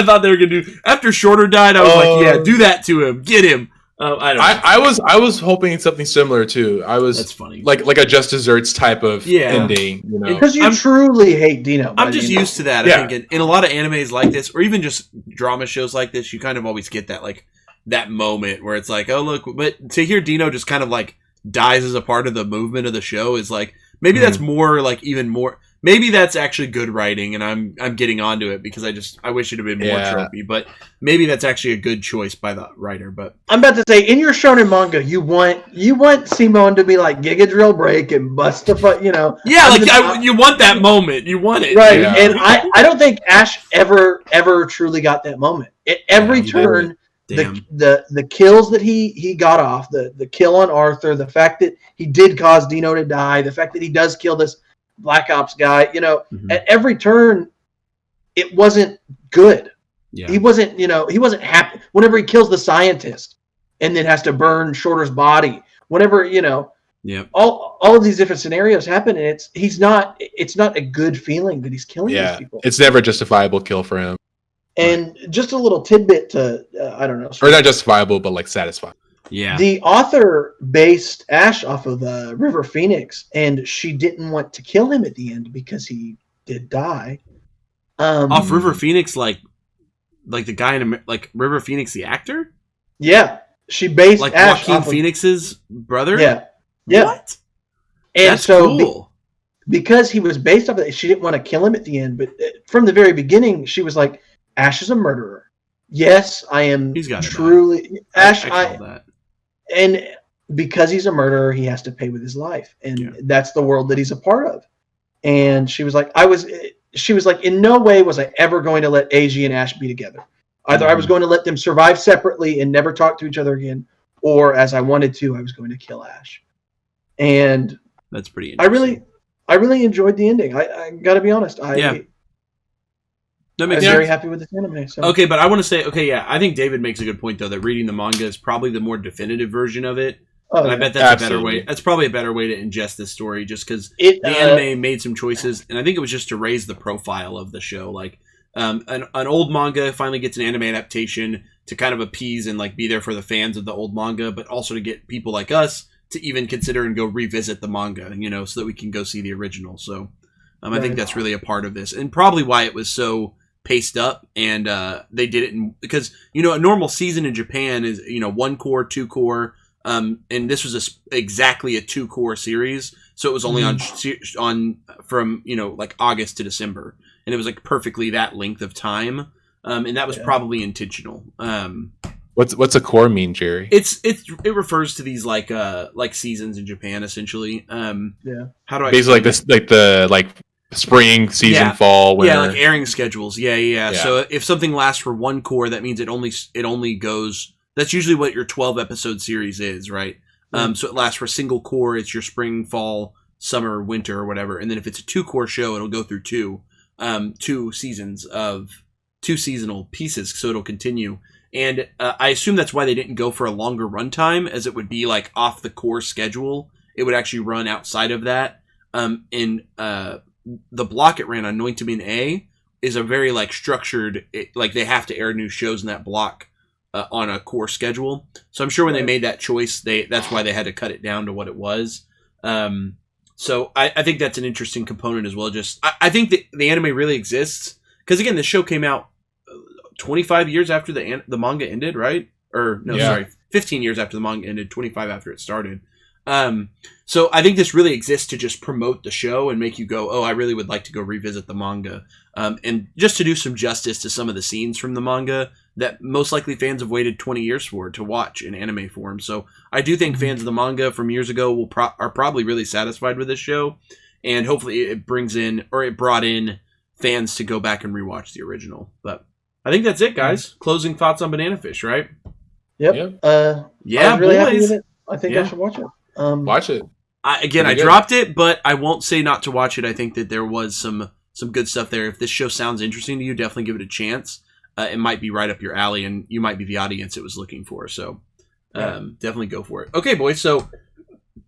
thought they were gonna do after Shorter died. I was like, yeah, do that to him. Get him. I don't know. I was hoping something similar too. That's funny. Like a Just Desserts type of ending, because you truly hate Dino. I'm just used to that. I think in a lot of animes like this, or even just drama shows like this, you kind of always get that like that moment where it's like, oh look, but to hear Dino just kind of like dies as a part of the movement of the show is like maybe that's more like even more. Maybe that's actually good writing, and I'm getting onto it because I wish it had been more tropey. But maybe that's actually a good choice by the writer. But I'm about to say, in your shonen manga, you want Simone to be like Giga Drill Break and bust the foot, Yeah, you want that moment. You want it, right? Yeah. And I don't think Ash ever truly got that moment. At every turn, the kills that he got off, the kill on Arthur, the fact that he did cause Dino to die, the fact that he does kill this Black Ops guy, at every turn, it wasn't good. Yeah. He wasn't happy. Whenever he kills the scientist and then has to burn Shorter's body, whenever, all of these different scenarios happen, and it's not a good feeling that he's killing these people. It's never a justifiable kill for him. And just a little tidbit to, I don't know. Or not justifiable, but like satisfying. Yeah. The author based Ash off of River Phoenix, and she didn't want to kill him at the end because he did die. Off River Phoenix, like the guy in like River Phoenix, the actor. Yeah, she based like Ash Joaquin Phoenix's brother. Yeah. What? And that's so cool. Because he was based off of it, she didn't want to kill him at the end. But from the very beginning, she was like, Ash is a murderer. Yes, I am truly Ash. I that. And because he's a murderer, he has to pay with his life, and that's the world that he's a part of. And she was like, in no way was I ever going to let AG and Ash be together. Either I was going to let them survive separately and never talk to each other again, or as I wanted to, I was going to kill Ash. And that's pretty interesting. I really enjoyed the ending. I got to be honest. I was very happy with this anime. So. Okay, but I want to say, I think David makes a good point, though, that reading the manga is probably the more definitive version of it. And I bet that's a better way. That's probably a better way to ingest this story, just because the anime made some choices, and I think it was just to raise the profile of the show. Like, an old manga finally gets an anime adaptation to kind of appease and like be there for the fans of the old manga, but also to get people like us to even consider and go revisit the manga, so that we can go see the original. So, I think that's really a part of this, and probably why it was so paced up, and they did it because a normal season in Japan is 1 cour, 2 cour, and this was exactly a 2 cour series, so it was only on from like August to December, and it was like perfectly that length of time, and that was probably intentional. What's a cour mean, Jerry? It refers to these like seasons in Japan essentially. How do I basically the spring, season, fall, winter. Yeah, like airing schedules. Yeah. So if something lasts for 1 cour, that means it only goes. That's usually what your 12 episode series is, right? So it lasts for a single cour. It's your spring, fall, summer, winter, or whatever. And then if it's a 2 cour show, it'll go through two seasons of 2 seasonal pieces. So it'll continue. And I assume that's why they didn't go for a longer runtime, as it would be like off the cour schedule. It would actually run outside of that. The block it ran on Noitamin A is a very like structured, like they have to air new shows in that block on a cour schedule. So I'm sure when they made that choice, that's why they had to cut it down to what it was. So I think that's an interesting component as well. Just I think the anime really exists because again, the show came out 25 years after the manga ended, right? 15 years after the manga ended, 25 after it started. So I think this really exists to just promote the show and make you go, oh, I really would like to go revisit the manga. And just to do some justice to some of the scenes from the manga that most likely fans have waited 20 years for to watch in anime form. So I do think fans of the manga from years ago are probably really satisfied with this show. And hopefully it brought in fans to go back and rewatch the original. But I think that's it, guys. Closing thoughts on Banana Fish, right? Yep. Yeah, I'm really happy boys. with it. I think I should watch it. Watch it. I dropped it, but I won't say not to watch it. I think that there was some good stuff there. If this show sounds interesting to you, definitely give it a chance. It might be right up your alley, and you might be the audience it was looking for. So definitely go for it. Okay, boys. So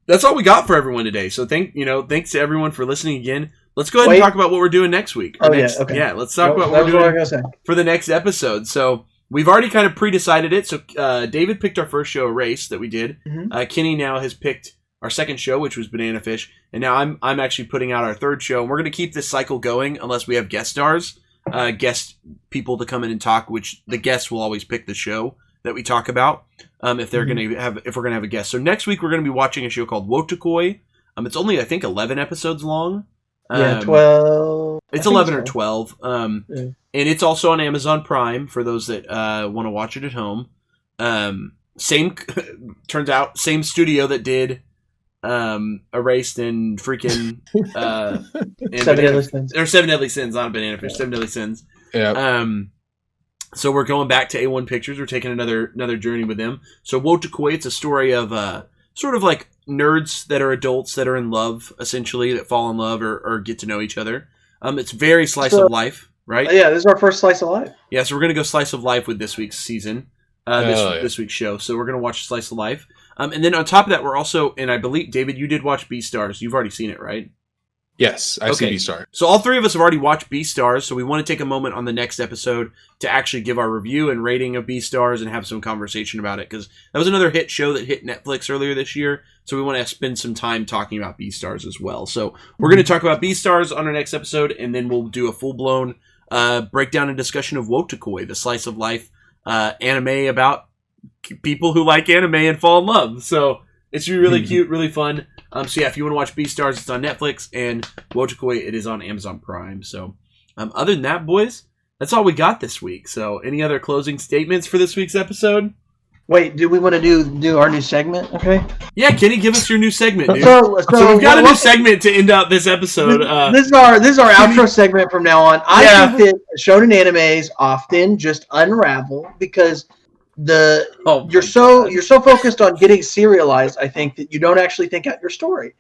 that's all we got for everyone today. So thanks to everyone for listening again. Let's go ahead and talk about what we're doing next week. Yeah, let's talk about what we're doing for the next episode. So we've already kind of pre-decided it. So David picked our first show, Erase, that we did. Mm-hmm. Kenny now has picked our second show, which was Banana Fish, and now I'm actually putting out our third show. And we're going to keep this cycle going unless we have guest stars, guest people to come in and talk. Which the guests will always pick the show that we talk about if we're going to have a guest. So next week we're going to be watching a show called Wotakoi. It's only I think 11 episodes long. 12. It's 11 or 12. And it's also on Amazon Prime for those that want to watch it at home. Turns out same studio that did Erased and freaking and Seven Deadly Sins. Or Seven Deadly Sins, not Banana Fish. 7 Deadly Sins. Yeah. So we're going back to A1 Pictures. We're taking another journey with them. So Wotakoi, it's a story of sort of like nerds that are adults that are in love, essentially, that fall in love or get to know each other. It's very slice of life, right? Yeah, this is our first slice of life. Yeah, so we're going to go slice of life with this week's season, this week's show. So we're going to watch Slice of Life. And then on top of that, we're also, and I believe, David, you did watch Beastars. You've already seen it, right? Yes, I've seen Beastars. So all three of us have already watched Beastars, so we want to take a moment on the next episode to actually give our review and rating of Beastars and have some conversation about it, because that was another hit show that hit Netflix earlier this year, so we want to spend some time talking about Beastars as well. So we're going to talk about Beastars on our next episode, and then we'll do a full-blown breakdown and discussion of Wotakoi, the slice of life anime about people who like anime and fall in love. So it's really cute, really fun. So yeah, if you want to watch Beastars, it's on Netflix, and Wotakoi, it is on Amazon Prime. So other than that, boys, that's all we got this week. So any other closing statements for this week's episode? Wait, do we want to do our new segment? Okay. Yeah, Kenny, give us your new segment, dude. So we've got a new segment to end out this episode. This is our outro segment from now on. I think that shonen animes often just unravel because you're so focused on getting serialized, I think, that you don't actually think out your story.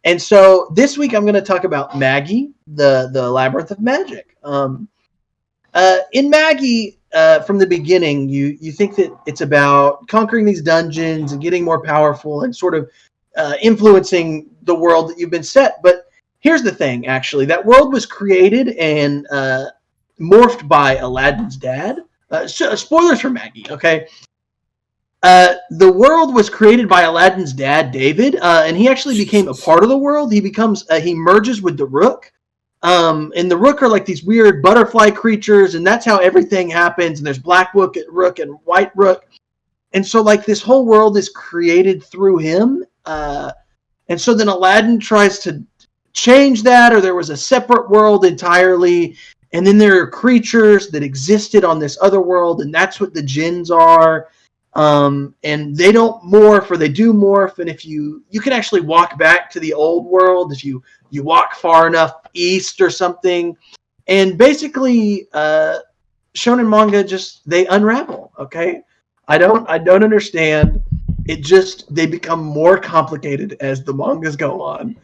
And so this week I'm going to talk about MAGI, the Labyrinth of Magic. In MAGI, from the beginning, you think that it's about conquering these dungeons and getting more powerful and sort of influencing the world that you've been set. But here's the thing, actually. That world was created and morphed by Aladdin's dad. Spoilers for MAGI, okay? The world was created by Aladdin's dad, David, and he actually became a part of the world. He merges with the Rook. And the Rook are like these weird butterfly creatures, and that's how everything happens. And there's Black Rook and White Rook. And so like this whole world is created through him. And so then Aladdin tries to change that, or there was a separate world entirely. And then there are creatures that existed on this other world, and that's what the jinns are. And they don't morph, or they do morph. And if you can actually walk back to the old world if you walk far enough east or something. And basically, shonen manga they unravel. Okay, I don't understand. They become more complicated as the mangas go on.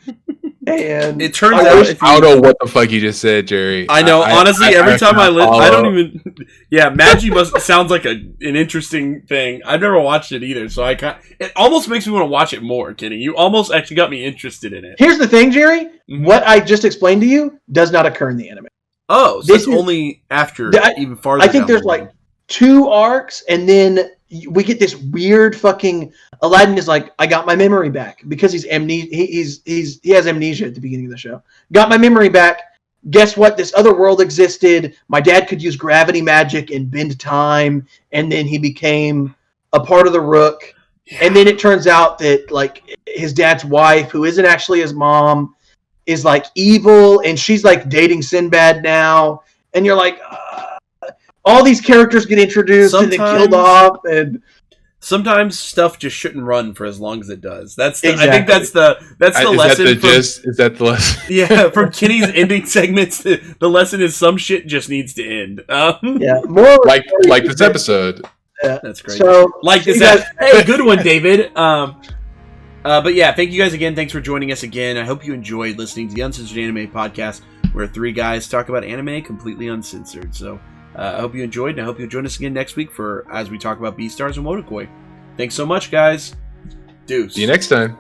And it turns out I don't know what the fuck you just said, Jerry. I know. Honestly, every time I don't even. Yeah, MAGI sounds like an interesting thing. I've never watched it either, so it almost makes me want to watch it more, Kenny. You almost actually got me interested in it. Here's the thing, Jerry. Mm-hmm. What I just explained to you does not occur in the anime. Oh, so it's only after even farther. I think there's like 2 arcs, and then we get this weird fucking Aladdin is like, I got my memory back because he has amnesia at the beginning of the show. Got my memory back. Guess what? This other world existed. My dad could use gravity magic and bend time, and then he became a part of the Rook. And then it turns out that like his dad's wife, who isn't actually his mom, is like evil, and she's like dating Sinbad now. And you're like, all these characters get introduced and then killed off, and sometimes stuff just shouldn't run for as long as it does. I think that's the lesson. Is that the lesson? Yeah, from Kenny's ending segments, the lesson is some shit just needs to end. More like this episode. That's great. So, like this, hey, good one, David. But yeah, thank you guys again. Thanks for joining us again. I hope you enjoyed listening to the Uncensored Anime Podcast, where three guys talk about anime completely uncensored. So I hope you enjoyed, and I hope you'll join us again next week as we talk about Beastars and Wotakoi. Thanks so much, guys. Deuce. See you next time.